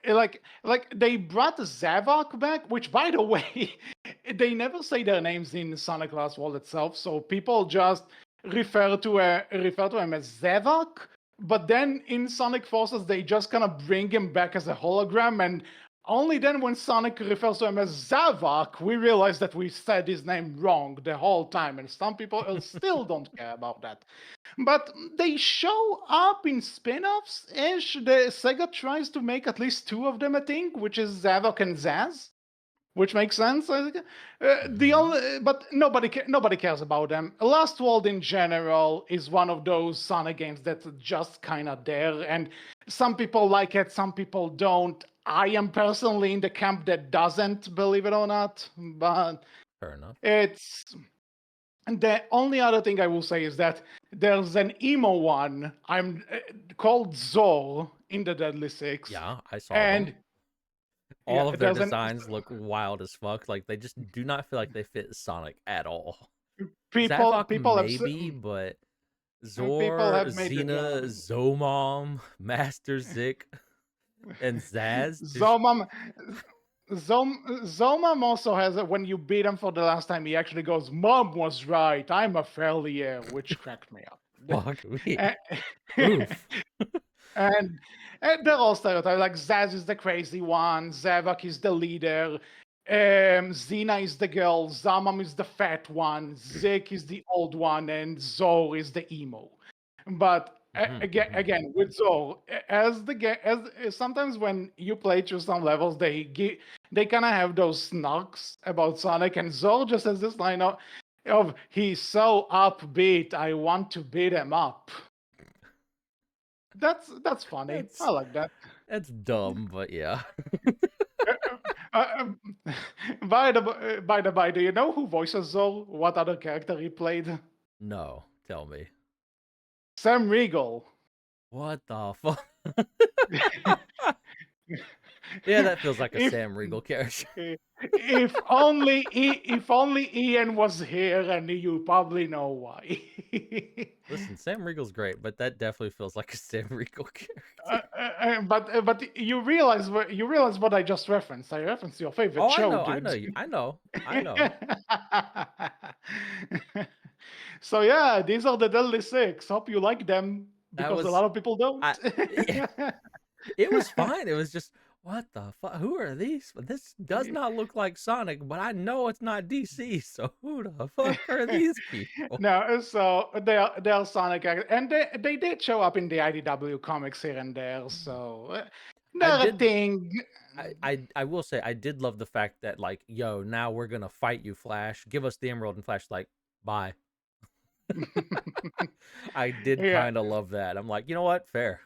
Like they brought Zavok back, which by the way, they never say their names in Sonic Lost World itself, so people just refer to him as Zavok. But then in Sonic Forces, they just kind of bring him back as a hologram, and only then when Sonic refers to him as Zavok, we realize that we said his name wrong the whole time, and some people still don't care about that. But they show up in spin-offs ish. The Sega tries to make at least two of them a thing, which is Zavok and Zaz, which makes sense. I think. The Mm-hmm. only, but nobody cares about them. Lost World in general is one of those Sonic games that's just kind of there, and some people like it, some people don't. I am personally in the camp that doesn't, believe it or not, but Fair enough. it's and the only other thing I will say is that there's an emo one I'm called Zor in the Deadly Six, Yeah, I saw them. and All yeah, of their there's an designs look wild as fuck. Like they just do not feel like they fit Sonic at all. people Zavok people have maybe, but people Zor, have made the Xena, jump. Zomom, Master Zik, and Zaz. There's Zomam Zomam also has when you beat him for the last time, he actually goes, "Mom was right. I'm a failure," which cracked me up. fuck me. Uh, Oof. and, and they're all stereotypes. Like Zaz is the crazy one, Zavok is the leader, Xena is the girl, Zamam is the fat one, Zik is the old one, and Zor is the emo. But Mhm, again, mhm. again with Zor, as the as sometimes when you play through some levels, they kind of have those snarks about Sonic, and Zor just has this line of he's so upbeat, I want to beat him up. That's funny. I That's like that. that's dumb, but yeah. um, by the by, do you know who voices Zol? What other character he played? No, tell me. Sam Riegel. What the fuck? Yeah, that feels like a if Sam Riegel character. if only Ian was here, and you probably know why. Listen, Sam Riegel's great, but that definitely feels like a Sam Riegel character. But you realize what I just referenced. I referenced your favorite Oh, show, I know dude. you. I know. So yeah, these are the Deadly Six. Hope you like them That because a was lot of people don't. I. It was fine. It was just what the fuck? Who are these? This does not look like Sonic, but I know it's not DC. So who the fuck are these people? No, so they are Sonic, and they did show up in the IDW comics here and there. So I they're a did. thing. I will say I did love the fact that like, yo, now we're gonna fight you, Flash. Give us the Emerald, and Flash like, bye. I did Yeah. kind of love that. I'm like, you know what? Fair.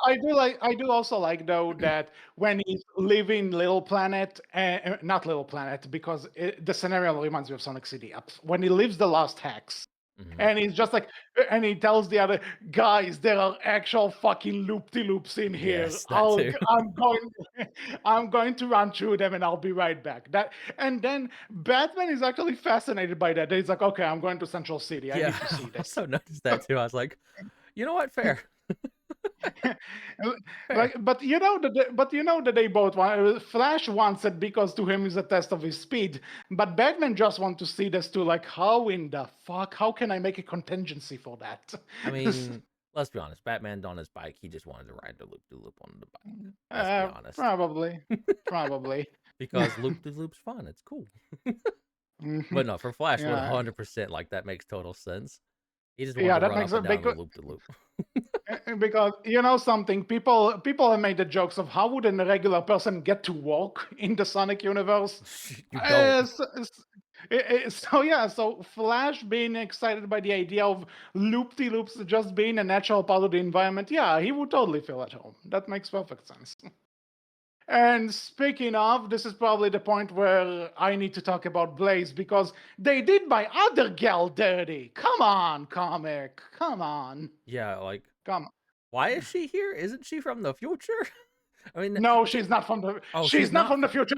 I do also like though that when he's leaving Little Planet, not Little Planet, because the scenario reminds me of Sonic City. When he leaves the Lost Hex, Mhm. and he's just like, and he tells the other guys, there are actual fucking loop-de-loops in here. Yes, that too. I'm going to run through them, and I'll be right back. And then Batman is actually fascinated by that. He's like, okay, I'm going to Central City. I Yeah, need to see I this. also noticed that too. I was like, you know what? Fair. Fair. But they both want. Flash wants it because to him is a test of his speed. But Batman just wants to see this too. Like, how in the fuck? How can I make a contingency for that? I mean, let's be honest. Batman on his bike, he just wanted to ride the loop de loop on the bike. Let's be honest. Probably, probably. Because loop de loop's fun. It's cool. Mhm. But no, for Flash, Yeah, 100% like that makes total sense. He just wanted yeah. to That run makes up and it down the because loop de loop. something. People have made the jokes of how would a regular person get to walk in the Sonic universe. You don't. So yeah, so Flash being excited by the idea of loop-de-loops just being a natural part of the environment, yeah, he would totally feel at home. That makes perfect sense. And speaking of, this is probably the point where I need to talk about Blaze because they did my other gal dirty. Come on, comic. Come on. Yeah, like, Come on. why is she here? Isn't she from the future? I mean, No, she's not from the. oh, She's she's not not. from the future.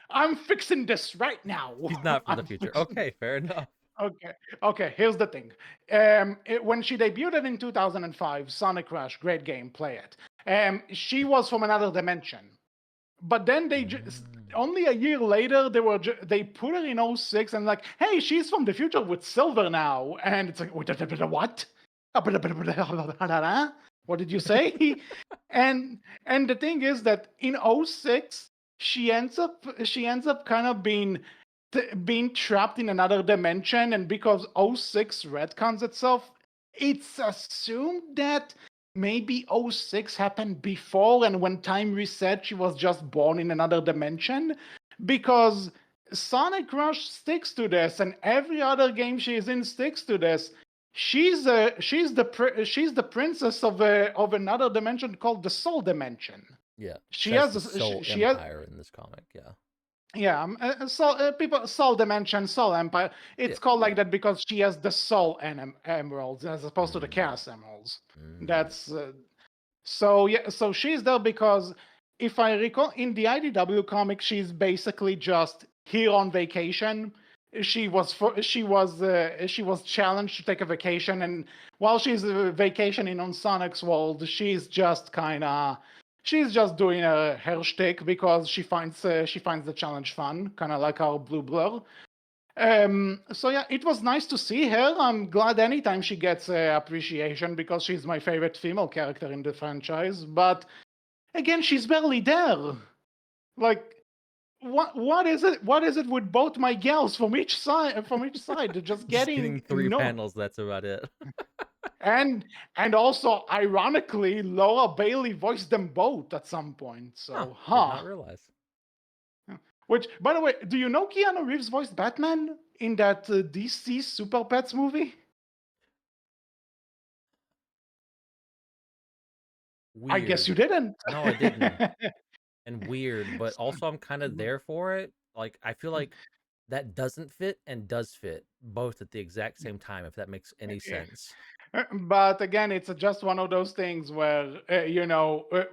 I'm fixing this right now. She's not from the I'm future. fixing. Okay, fair enough. Okay. Okay. Here's the thing. When she debuted in 2005, Sonic Rush, great game, play it. She was from another dimension. But then they just Mm. only a year later they put her in '06 and like, hey, she's from the future with Silver now, and it's like, what? What did you say? and the thing is that in '06 she ends up kind of being trapped in another dimension, and because '06 retcons itself, it's assumed that maybe '06 happened before, and when time reset she was just born in another dimension, because Sonic Rush sticks to this, and every other game she's in sticks to this. She's the princess of another dimension called the Soul Dimension. Yeah, She says has the this- Soul she has Empire in this comic. Yeah, Soul Dimension, Soul Empire. yeah, It's called yeah. like that because she has the Soul Emeralds as opposed to the Mm. Chaos Emeralds. Mm. That's so yeah. So she's there because if I recall, in the IDW comic, she's basically just here on vacation. She was challenged to take a vacation, and while she's vacationing on Sonic's world, she's just doing a her shtick because she finds the challenge fun, kind of like our Blue Blur. So yeah, it was nice to see her. I'm glad anytime she gets appreciation because she's my favorite female character in the franchise. But again, she's barely there. Like, what is it? What is it with both my gals from each side? From each side, just Just getting getting 3 panels. That's about it. and and also ironically, Laura Bailey voiced them both at some point. Huh? So, Did not realize. Which, by the way, do you know Keanu Reeves voiced Batman in that DC Super Pets movie? I guess you Weird. didn't. No, I didn't. and weird, but So, also I'm kind of there for it. Like I feel like that doesn't fit and does fit both at the exact same time, if that makes any yeah. sense. But again, it's just one of those things where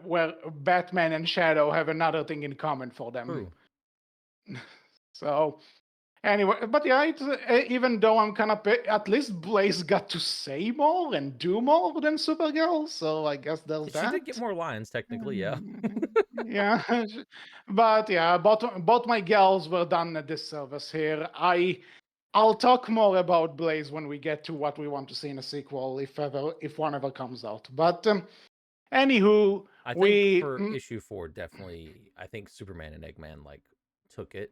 where Batman and Shadow have another thing in common for them. True. So anyway, but yeah, even though I'm kind of at least Blaze got to say more and do more than Supergirl, so I guess there's She did that. get more lines, technically, yeah. Yeah, but yeah, both my gals were done a disservice here. I'll talk more about Blaze when we get to what we want to see in a sequel, if one ever comes out. But anywho, I think we for issue 4, definitely, I think Superman and Eggman like took it.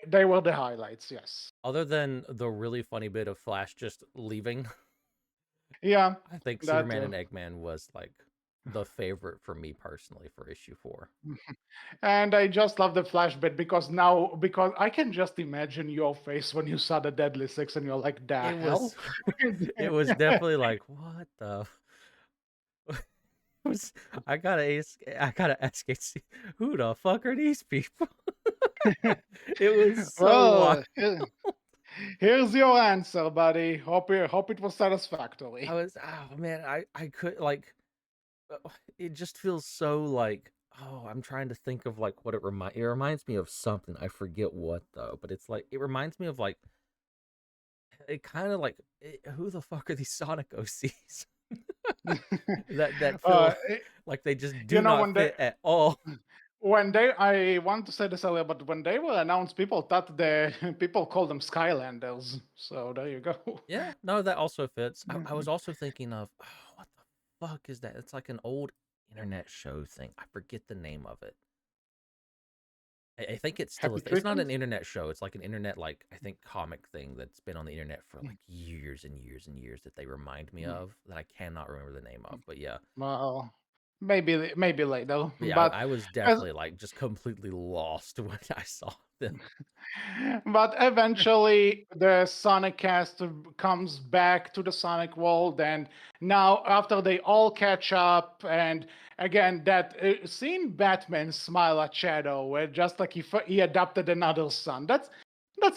they were the highlights. Yes. Other than the really funny bit of Flash just leaving, Yeah, I think that. Superman and Eggman was like the favorite for me personally for issue 4. And I just love the Flash bit because I can just imagine your face when you saw the Deadly Six and you're like, the It hell? was it was definitely like, what the was I gotta ask AC, who the fuck are these people? It was so wild. Well, here's your answer, buddy. Hope it was I satisfactory. was, oh man, I could like it just feels so like, oh, I'm trying to think of like what it reminds me of something. I forget what though, but it's like it reminds me of like it kind of like who the fuck are these Sonic OCs that feel uh, like they just you do know not fit at all. when they I want to say this earlier, but when they were announced, people thought people called them Skylanders. So there you go. Yeah, no, that also fits. I was also thinking of, oh, what the fuck is that? It's like an old internet show thing. I forget the name of it. I think it's still a Happy thing. It's not an treatment. internet show. It's like an internet, like I think, comic thing that's been on the internet for like years and years and years that they remind me of that I cannot remember the name of. But yeah, Well, maybe later, but yeah, but. I was As, definitely like just completely lost when I saw them. but eventually the Sonic cast comes back to the Sonic world, and now after they all catch up, and again that seeing Batman smile at Shadow, where just like he adopted another son, that's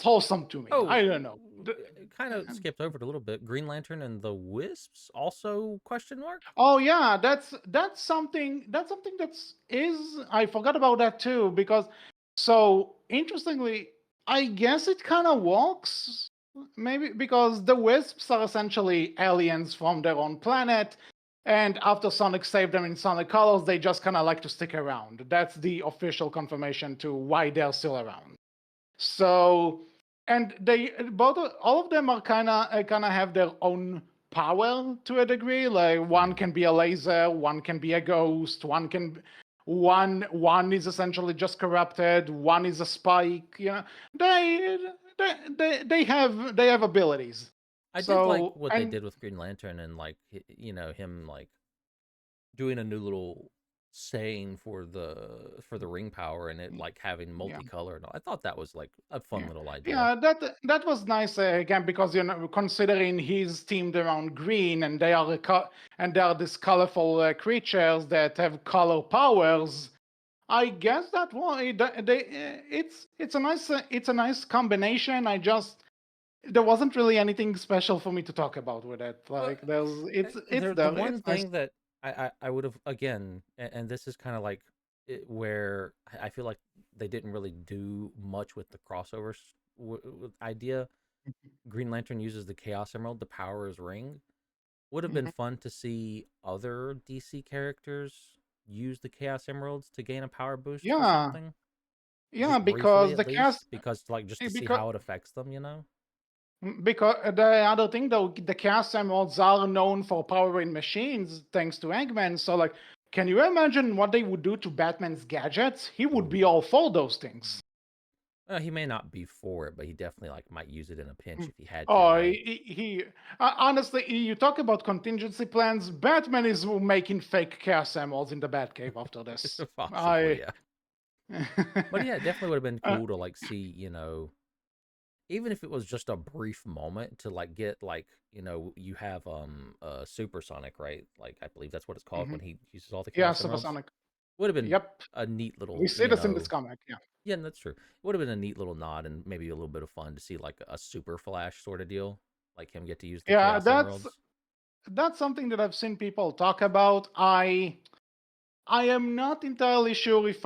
wholesome to me. Oh, I don't know. kind of skipped over it a little bit. Green Lantern and the Wisps also question mark. Oh yeah, that's something that's is I forgot about that too because so interestingly, I guess it kind of works maybe because the wisps are essentially aliens from their own planet, and after Sonic saved them in Sonic Colors, they just kind of like to stick around. That's the official confirmation to why they're still around. So, and they both all of them are kind of have their own power to a degree. Like one Mm. can be a laser, one can be a ghost, one is essentially just corrupted, one is a spike. They they have abilities. I did like So what they and did with Green Lantern and like him like doing a new little saying for the ring power and it like having yeah. multicolor and all. I thought that was like a fun Yeah, little idea. yeah, that was nice again because considering he's teamed around green and and they are these colorful creatures that have color powers. I guess that one it's a nice combination. I just there wasn't really anything special for me to talk about with it. Well, Like it's the there. one It's nice. thing that I would have again, and this is kind of like where I feel like they didn't really do much with the crossover idea. Green Lantern uses the Chaos Emerald to power his ring. Would have been Mhm. fun to see other DC characters use the Chaos Emeralds to gain a power boost for Yeah, something, yeah, just briefly because at the cast least, because like just to see because how it affects them, you know? Because the other thing, though, the Chaos Emeralds are known for powering machines thanks to Eggman. So, like, can you imagine what they would do to Batman's gadgets? He would Ooh. be all for those things. He may not be for it, but he definitely like might use it in a pinch Mm. if he had to, Oh, right? honestly, you talk about contingency plans. Batman is making fake Chaos Emeralds in the Batcave after this. Possibly, I. yeah. But yeah, it definitely would have been uh, cool to like see, even if it was just a brief moment to like get like, you have supersonic, right? Like I believe that's what it's called mhm. when he uses all the Yeah, Chaos Emeralds. supersonic. Would have been Yep. a neat We little, see this in this comic. Yeah. yeah, that's true. Would have been a neat little nod and maybe a little bit of fun to see like a super flash sort of deal, like him get to use the Yeah, Chaos Emeralds. that's something that I've seen people talk about. I am not entirely sure if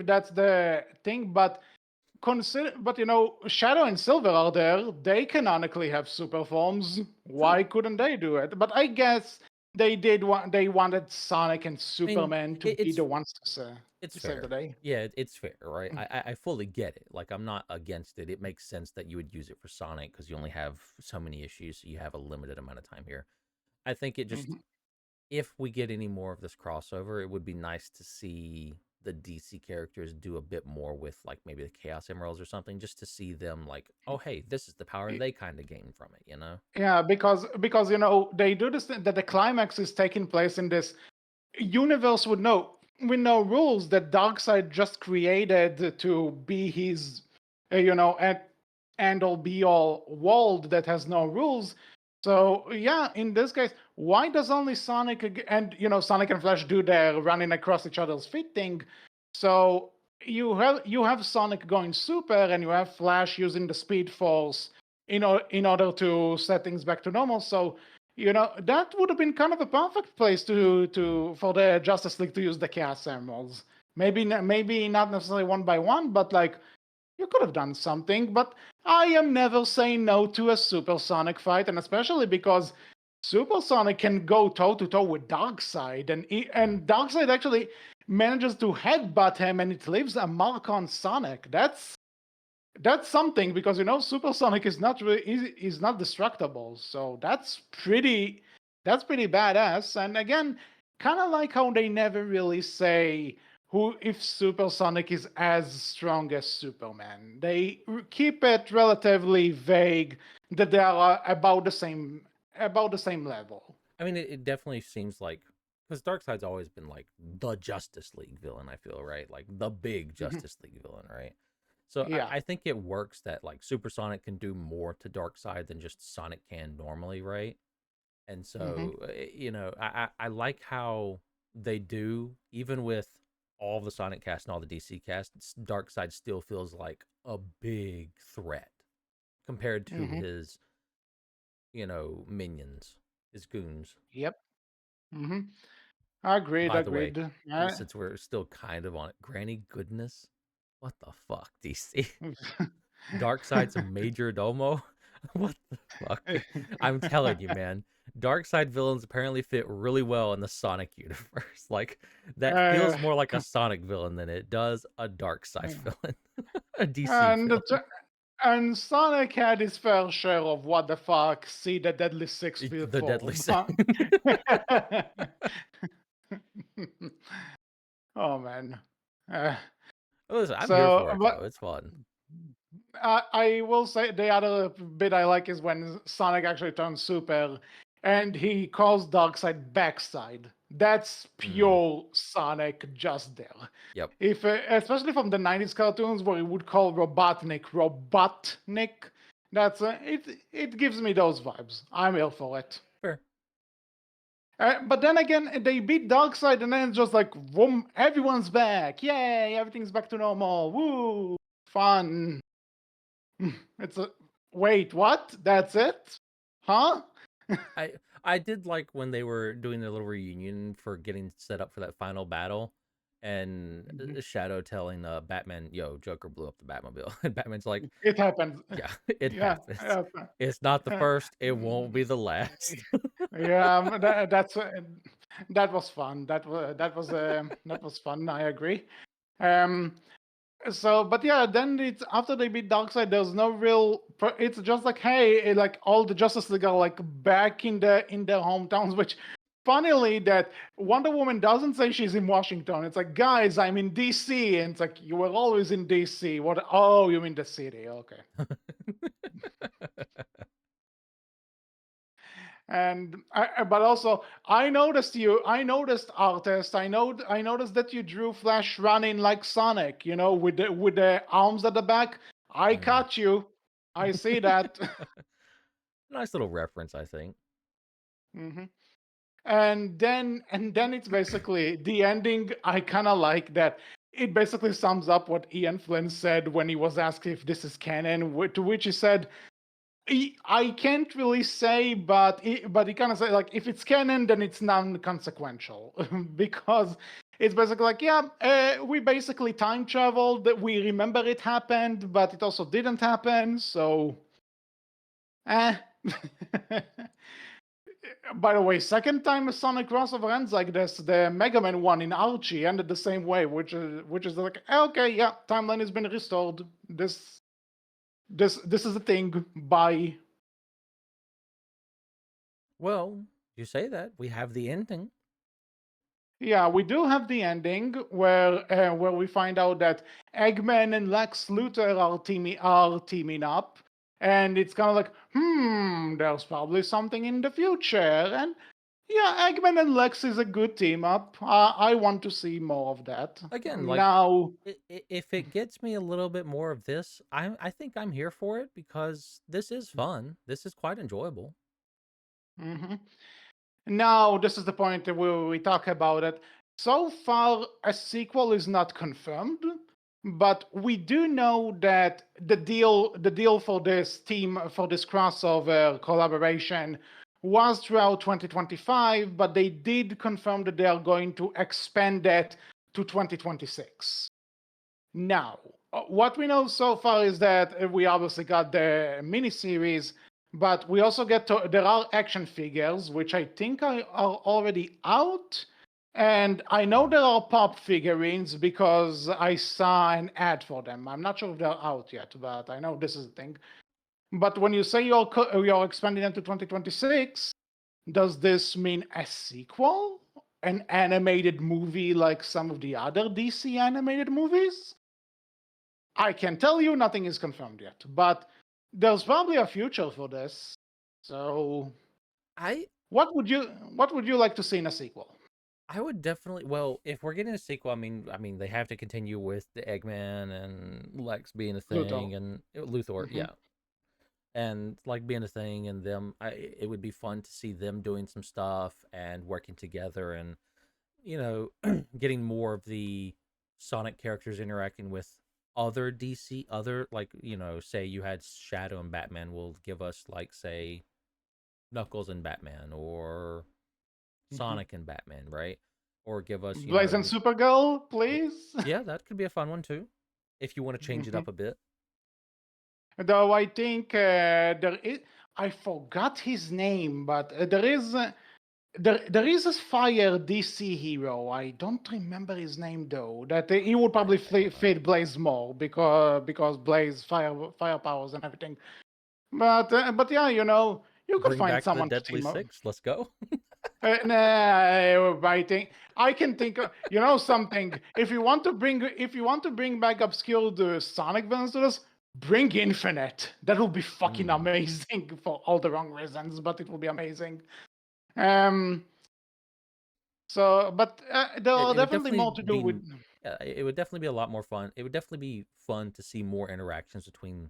that's the thing, but Shadow and Silver are there. They canonically have super forms. True. Why couldn't they do it? But I guess they wanted Sonic and I mean, Superman to it, be the it's ones it's to save the fair. day. Yeah, it's fair, right? I fully get it. Like, I'm not against it. It makes sense that you would use it for Sonic because you only have so many issues, so you have a limited amount of time here. I think it just, Mhm. if we get any more of this crossover, it would be nice to see the DC characters do a bit more with, like, maybe the Chaos Emeralds or something, just to see them, like, oh, hey, this is the power they kind of gain from it, you know? Yeah, because they do this that the climax is taking place in this universe with no rules that Darkseid just created to be his, and all be all world that has no rules. So yeah, in this case, why does only and Sonic and Flash do their running across each other's feet thing? So you have Sonic going super, and you have Flash using the Speed Force in order to set things back to normal. So that would have been kind of a perfect place to for the Justice League to use the Chaos Emeralds. Maybe not necessarily one by one, but like you could have done something. But I am never saying no to a Supersonic fight, and especially because Supersonic can go toe to toe with Darkseid, Mhm. and Darkseid actually manages to headbutt him, and it leaves a mark on Sonic. That's something because Supersonic is not destructible. So that's pretty badass. And again, kind of like how they never really say who if Supersonic is as strong as Superman. They keep it relatively vague that they are about the same level. I mean, it definitely seems like, because Darkseid's always been like the Justice League villain, I feel, right? Like the big Mhm. Justice League villain, right? So Yeah. I think it works that like Supersonic can do more to Darkseid than just Sonic can normally, right? And Hmm. so, I like how they do, even with all the Sonic cast and all the DC cast, Darkseid still feels like a big threat compared to Hmm. his, minions, his goons. Yep. Hmm. Agreed. By the way, Agreed. since we're still kind of on it, Granny Goodness, what the fuck, DC? Darkseid's major domo? What the fuck? I'm telling you, man. Darkseid villains apparently fit really well in the Sonic universe. Like, that feels uh, more like a Sonic villain than it does a Darkseid villain, a DC and villain. and Sonic had his fair share of what the fuck. See the Deadly Six fifth The Deadly form. Sin. Huh? Oh man. Uh, Listen, I'm here so, for it but though. It's fun. I will say the other bit I like is when Sonic actually turns super, and he calls Darkseid backside. That's Mm, pure Sonic just there. yep. If especially from the '90s cartoons where he would call Robotnik, that's it gives me those vibes. I'm ill for it. Fair. But then again, they beat Darkseid, and then it's just like, boom, everyone's back. Yay, everything's back to normal. Woo, fun. It's a wait, what? That's it? Huh? I I did like when they were doing their little reunion for getting set up for that final battle, and Mhm. Shadow telling Batman, "Yo, Joker blew up the Batmobile," and Batman's like, It happens. "Yeah, it Yeah. happens. It's not the Uh, first. It won't be the last." yeah, that was fun. That was fun. I agree. Um, but yeah, then it's after they beat Darkseid, there's no real. It's just like, hey, like all the Justice League are like back in their hometowns. Which, funnily, that Wonder Woman doesn't say she's in Washington. It's like, guys, I'm in DC, and it's like you were always in DC. What? Oh, you mean the city? Okay. But also, I noticed artist. I noticed that you drew Flash running like Sonic. With the arms at the back. I Mm. caught you. I see that. Nice little reference, I think. Hmm. And then it's basically the ending. I kind of like that. It basically sums up what Ian Flynn said when he was asked if this is canon, to which he said, I can't really say, but he kind of said, like, if it's canon, then it's non-consequential because it's basically like, yeah, we basically time traveled. We remember it happened, but it also didn't happen. So, eh. By the way, second time a Sonic crossover ends like this, the Mega Man one in Archie ended the same way, which is like, okay, yeah, timeline has been restored. This is a thing. Bye. Well, you say that we have the ending. Yeah, we do have the ending where we find out that Eggman and Lex Luthor are teaming up, and it's kind of like, there's probably something in the future, and yeah, Eggman and Lex is a good team up. I want to see more of that. Again, like Now, if it gets me a little bit more of this, I think I'm here for it because this is fun. This is quite enjoyable. mhm. Now, this is the point where we talk about it. So far, a sequel is not confirmed, but we do know that the deal for this team, for this crossover collaboration, was throughout 2025, but they did confirm that they are going to expand it to 2026. Now, what we know so far is that we obviously got the miniseries, but we also there are action figures, which I think are already out. And I know there are pop figurines because I saw an ad for them. I'm not sure if they're out yet, but I know this is a thing. But when you say you're expanding into 2026, does this mean a sequel? An animated movie like some of the other DC animated movies? I can tell you nothing is confirmed yet, but there's probably a future for this. So, I what would you like to see in a sequel? I would definitely. Well, if we're getting a sequel, I mean, they have to continue with the Eggman and Lex being a Pluto. thing, and Luthor, Hmm. yeah, and like being a thing, and them. It would be fun to see them doing some stuff and working together, and you getting more of the Sonic characters interacting with other DC, other like say you had Shadow and Batman will give us like say Knuckles and Batman or Hmm. Sonic and Batman, right? Or give us, Blaze and Supergirl, oh, please. yeah, that could be a fun one too, if you want to change it Hmm. up a bit. Though I think there is, I forgot his name, but there is a Fire DC hero. I don't remember his name though. That he would I probably don't know. fit Blaze more because Blaze fire powers and everything. But yeah, you could Bring find back the someone to Deadly team up. Six. Let's go. Nah, I can think of, something. If you want to bring back obscure Sonic villains to this, bring Infinite. That will be fucking Mm. amazing for all the wrong reasons, but it will be amazing. Um. But there It, are it would definitely definitely more to do with. be. It would definitely be a lot more fun. It would definitely be fun to see more interactions between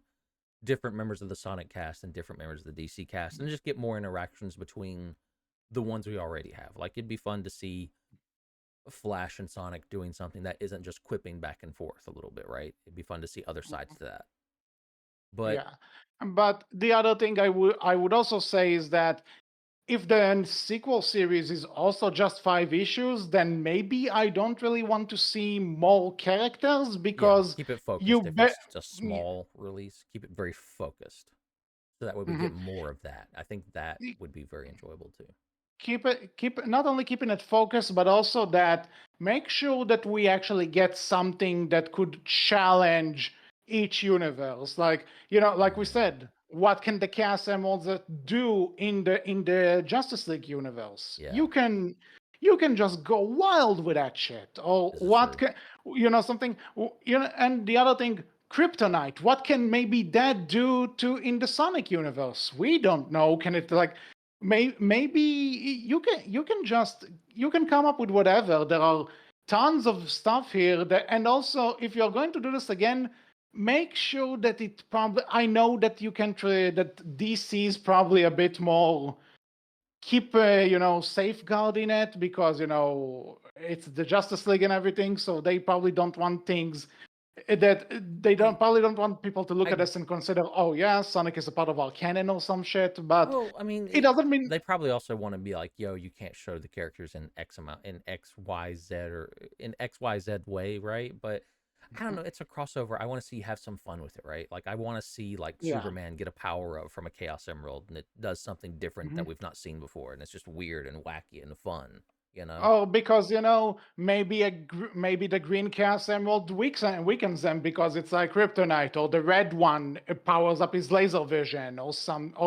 different members of the Sonic cast and different members of the DC cast, and just get more interactions between the ones we already have. Like it'd be fun to see Flash and Sonic doing something that isn't just quipping back and forth a little bit, right? It'd be fun to see other sides to that. But Yeah, but the other thing I would also say is that if the sequel series is also just 5 issues, then maybe I don't really want to see more characters yeah, because keep it you focused. If bet. it's a small release, keep it very focused. So that way we get more of that. I think that would be very enjoyable too. Keep not only keeping it focused, but also that make sure that we actually get something that could challenge each universe. Like we Mm, said, what can the Chaos Emeralds do in the Justice League universe? yeah, You can just go wild with that shit. Or this is what true. can something and the other thing, Kryptonite. What can maybe that do to in the Sonic universe? We don't know. Can it like maybe you can come up with whatever. There are tons of stuff here and also if you're going to do this again, make sure that it probably I know that you can that DC is probably a bit more keep safeguarding it because it's the Justice League and everything, so they probably don't want things that they don't I probably don't want people to look at I this and consider, oh yeah, Sonic is a part of our canon or some shit. But Well, I mean, it doesn't mean, they probably also want to be like, yo, you can't show the characters in X amount in X Y Z or in XYZ way, right? But I don't know. It's a crossover. I want to see you have some fun with it, right? Like I want to see like yeah. Superman get a power up from a Chaos Emerald, and it does something different that we've not seen before, and it's just weird and wacky and fun, you know? Oh, because maybe maybe the green Chaos Emerald weakens them because it's like kryptonite, or the red one powers up his laser vision, or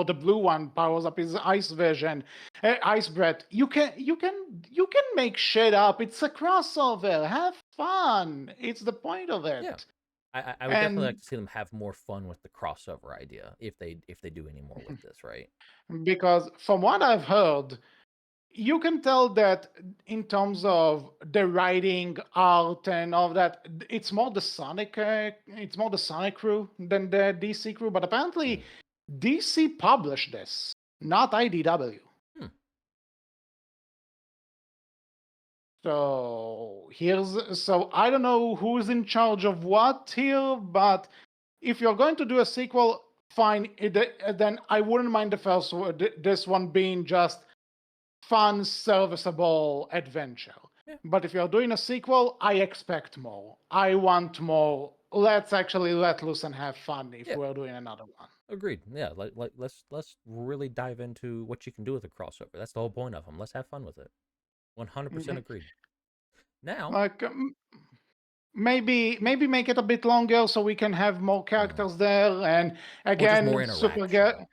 the blue one powers up his ice vision, ice breath. You can make shit up. It's a crossover. Have fun. It's the point of Yeah. it. I would definitely like And to see them have more fun with the crossover idea if they do any more with this, right? because from what I've heard, you can tell that in terms of the writing, art, and all that, it's more the Sonic crew than the DC crew. But Mm. apparently, DC published this, not IDW. Hmm. So I don't know who's in charge of what here, but if you're going to do a sequel, fine. Then I wouldn't mind the first one, this one being just fun, serviceable adventure. Yeah. But if you're doing a sequel, I expect more. I want more. Let's actually let loose and have fun if Yeah. we're doing another one. Agreed. Yeah, let's really dive into what you can do with a crossover. That's the whole point of them. Let's have fun with it. 100% Mhm. agreed. Now, Like maybe make it a bit longer so we can have more mm, characters there. And or just again, more interaction.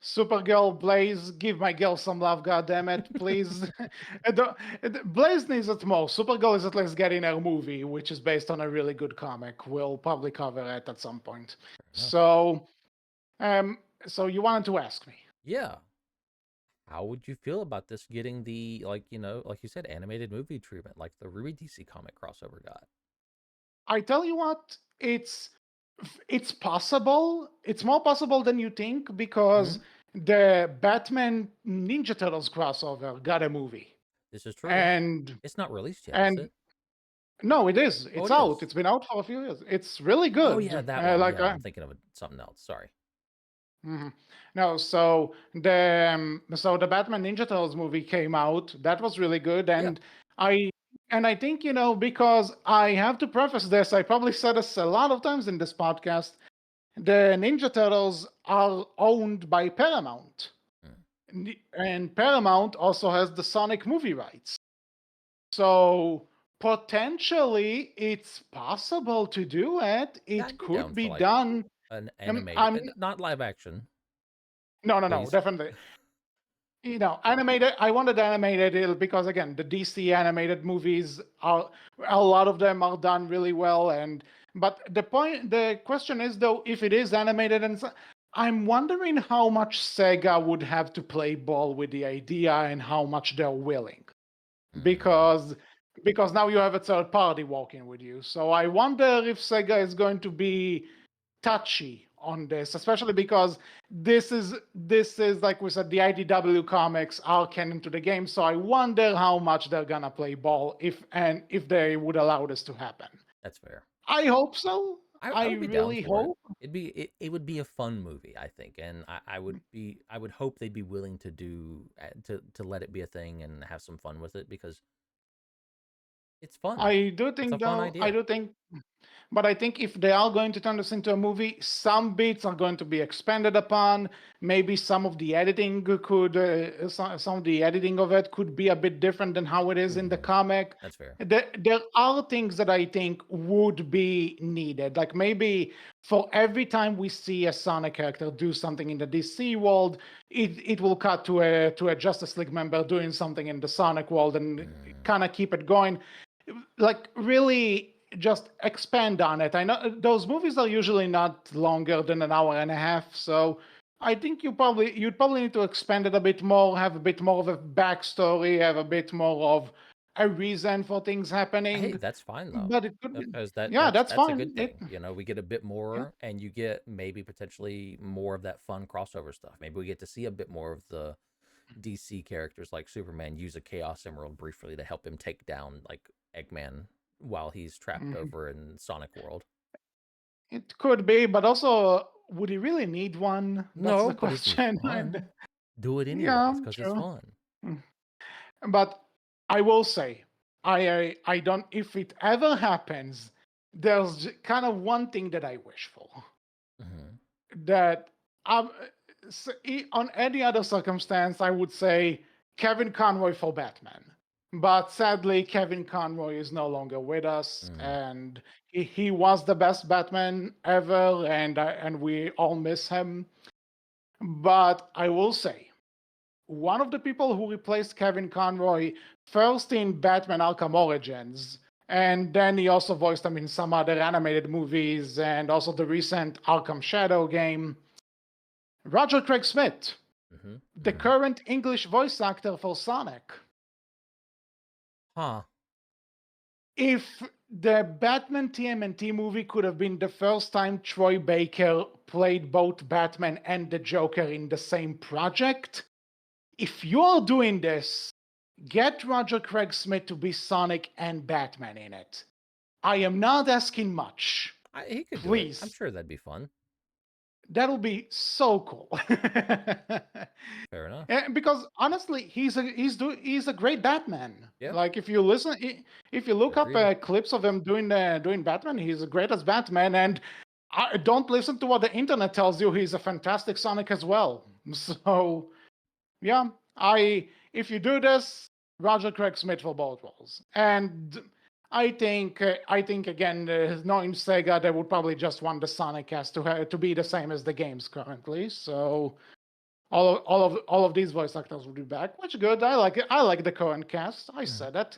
Supergirl, Blaze, give my girl some love, goddammit, please. Blaze needs it more. Supergirl is at least getting her movie, which is based on a really good comic. We'll probably cover it at some point. Fair enough. So, um, so you wanted to ask me. Yeah. How would you feel about this getting the like you said, animated movie treatment, like the Ruby DC comic crossover got? I tell you what, it's possible. It's more possible than you think Hmm. because the Batman Ninja Turtles crossover got a movie, This is true. and It's not released yet, is and it? no, it is. Oh, It's it out. is. It's been out for a few years. It's really Oh yeah, good. that one. Like Yeah, I'm thinking of something else. Sorry. mhm. No, so the Batman Ninja Turtles movie came out. That was really good, Yeah. I I think because I have to preface this. I probably said this a lot of times in this podcast. The Ninja Turtles are owned by Paramount, Mm. and Paramount also has the Sonic movie rights. So potentially, it's possible to do it. Yeah, It I'd be down could for be like done. an animated, I'm and not live action, no, please. definitely. Animated. I wanted animated because again, the DC animated movies are a lot of them are done really well. But the question is though, if it is animated I'm wondering how much Sega would have to play ball with the idea and how much they're willing, Mm. because now you have a third party walking with you. So I wonder if Sega is going to be touchy on this, especially because this is like we said, the IDW comics are canon to the game. So I wonder how much they're gonna play ball if they would allow this to happen. That's fair. I hope so. I I would be down really for it. hope. It would be a fun movie, I think, and I would hope they'd be willing to do to let it be a thing and have some fun with it because it's fun. I do It's a think fun though. I idea. do think But I think if they are going to turn this into a movie, some bits are going to be expanded upon. Maybe some of the editing some of the editing of it could be a bit different than how it is in the Hmm. comic. That's fair. There are things that I think would be needed. Like maybe for every time we see a Sonic character do something in the DC world, it will cut to a Justice League member doing something in the Sonic world and Mm. kind of keep it going. Like really just expand on it. I know those movies are usually not longer than an hour and a half, so I think you'd probably need to expand it a bit more, have a bit more of a backstory, have a bit more of a reason for things Hey, happening. that's fine though, But it could be, because yeah, that's that's a fine. good thing. You know, we get a bit Yeah, more, and you get maybe potentially more of that fun crossover stuff. Maybe we get to see a bit more of DC characters like Superman use a Chaos Emerald briefly to help him take down like Eggman while he's trapped Mhm. over in Sonic World. It could be, but also, would he really need one? That's No, the but it'd be question. And fun. Do it yeah, anyways because it's true. fun. Mm. But I will say, I don't. If it ever happens, there's kind of one thing that I wish for. Hmm. That um, on any other circumstance, I would say Kevin Conroy for Batman. But sadly, Kevin Conroy is no longer with us, Mm. and he was the best Batman ever, and we all miss him. But I will say, one of the people who replaced Kevin Conroy first in Batman Arkham Origins, and then he also voiced him in some other animated movies and also the recent Arkham Shadow game. Roger Craig Smith, Hmm. the Hmm. current English voice actor for Sonic. Huh. If the Batman TMNT movie could have been the first time Troy Baker played both Batman and the Joker in the same project, if you're doing this, get Roger Craig Smith to be Sonic and Batman in it. I am not asking much. He could do it. I'm Please. sure that'd be fun. That'll be so cool. Fair enough. Because honestly, he's a great Batman. Yeah. Like if you listen, if you look up Agreed. clips of him doing Batman, he's great as Batman. And don't listen to what the internet tells you. He's a fantastic Sonic as well. So yeah, if you do this, Roger Craig Smith for both roles. And I think again, knowing Sega, they would probably just want the Sonic cast to be the same as the games currently. So all of these voice actors will be back, which is good. I like the current cast. I Mhm. said it.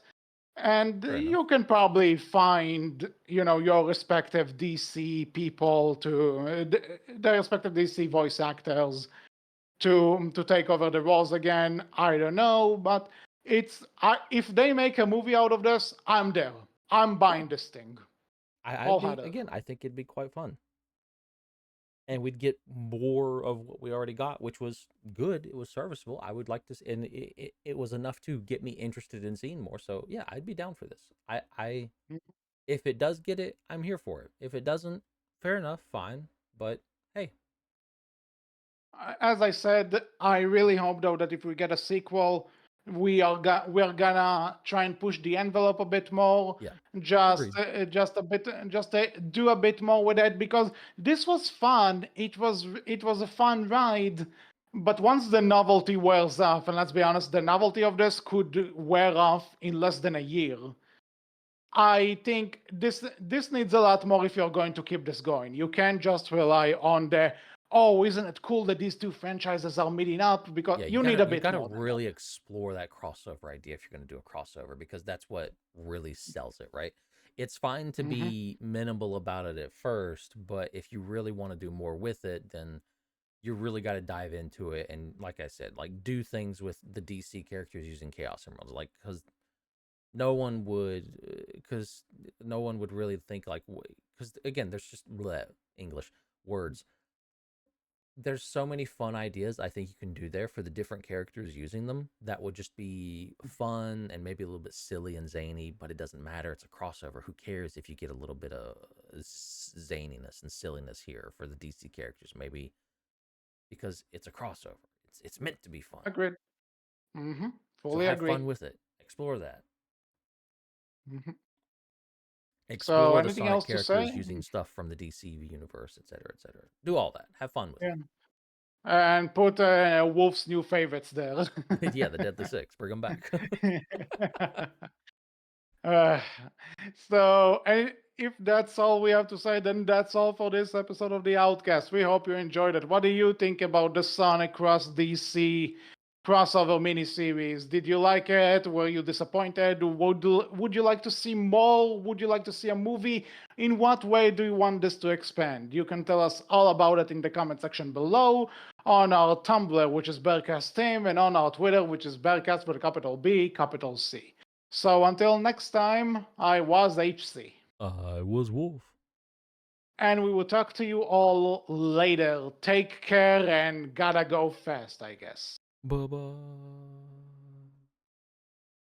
And Fair enough. you can probably find, your respective DC people the respective DC voice actors to take over the roles again. I don't know, but if they make a movie out of this, I'm there. I'm Yeah. buying this thing. I'd be Wholeheartedly. again. I think it'd be quite fun, and we'd get more of what we already got, which was good. It was serviceable. I would like to, and it was enough to get me interested in seeing more. So yeah, I'd be down for this. If it does get it, I'm here for it. If it doesn't, fair enough, fine. But hey, As I said, I really hope though that if we get a sequel, we're gonna try and push the envelope a bit more, yeah, just agreed. just a bit, do a bit more with it because this was fun. It was a fun ride, but once the novelty wears off, and let's be honest, the novelty of this could wear off in less than a year. I think this needs a lot more if you're going to keep this going. You can't just rely on the isn't it cool that these two franchises are meeting up because Yeah, you need a you bit gotta more than that. really explore that crossover idea if you're gonna do a crossover because that's what really sells it, right? It's fine to Hmm. be minimal about it at first, but if you really want to do more with it, then you really got to dive into it and, like I said, like do things with the DC characters using Chaos Emeralds, like because no one would really think like because again, there's just bleh, English words, there's so many fun ideas I think you can do there for the different characters using them that would just be fun and maybe a little bit silly and zany, but it doesn't matter. It's a crossover. Who cares if you get a little bit of zaniness and silliness here for the DC characters? Maybe because it's a crossover. It's meant to be fun. Agreed. Hmm. So Fully have agree. fun with it. Explore that. Hmm. So Explore the anything Sonic else to characters say? using stuff from the DC universe, etc., etc. Do all that. Have fun with Yeah. And put Wolf's new favorites there. it. Yeah, the Deadly Six. Bring them back. Uh, so, and if that's all we have to say, then that's all for this episode of the Outcast. We hope you enjoyed it. What do you think about the Sonic Cross DC crossover miniseries? Did you like it? Were you disappointed? Would you like to see more? Would you like to see a movie? In what way do you want this to expand? You can tell us all about it in the comment section below, on our Tumblr, which is Berkcast Team, and on our Twitter, which is Berkcast with a capital B, capital C. So until next time, I was HC. I was Wolf. And we will talk to you all later. Take care and gotta go fast, I guess. Bye bye.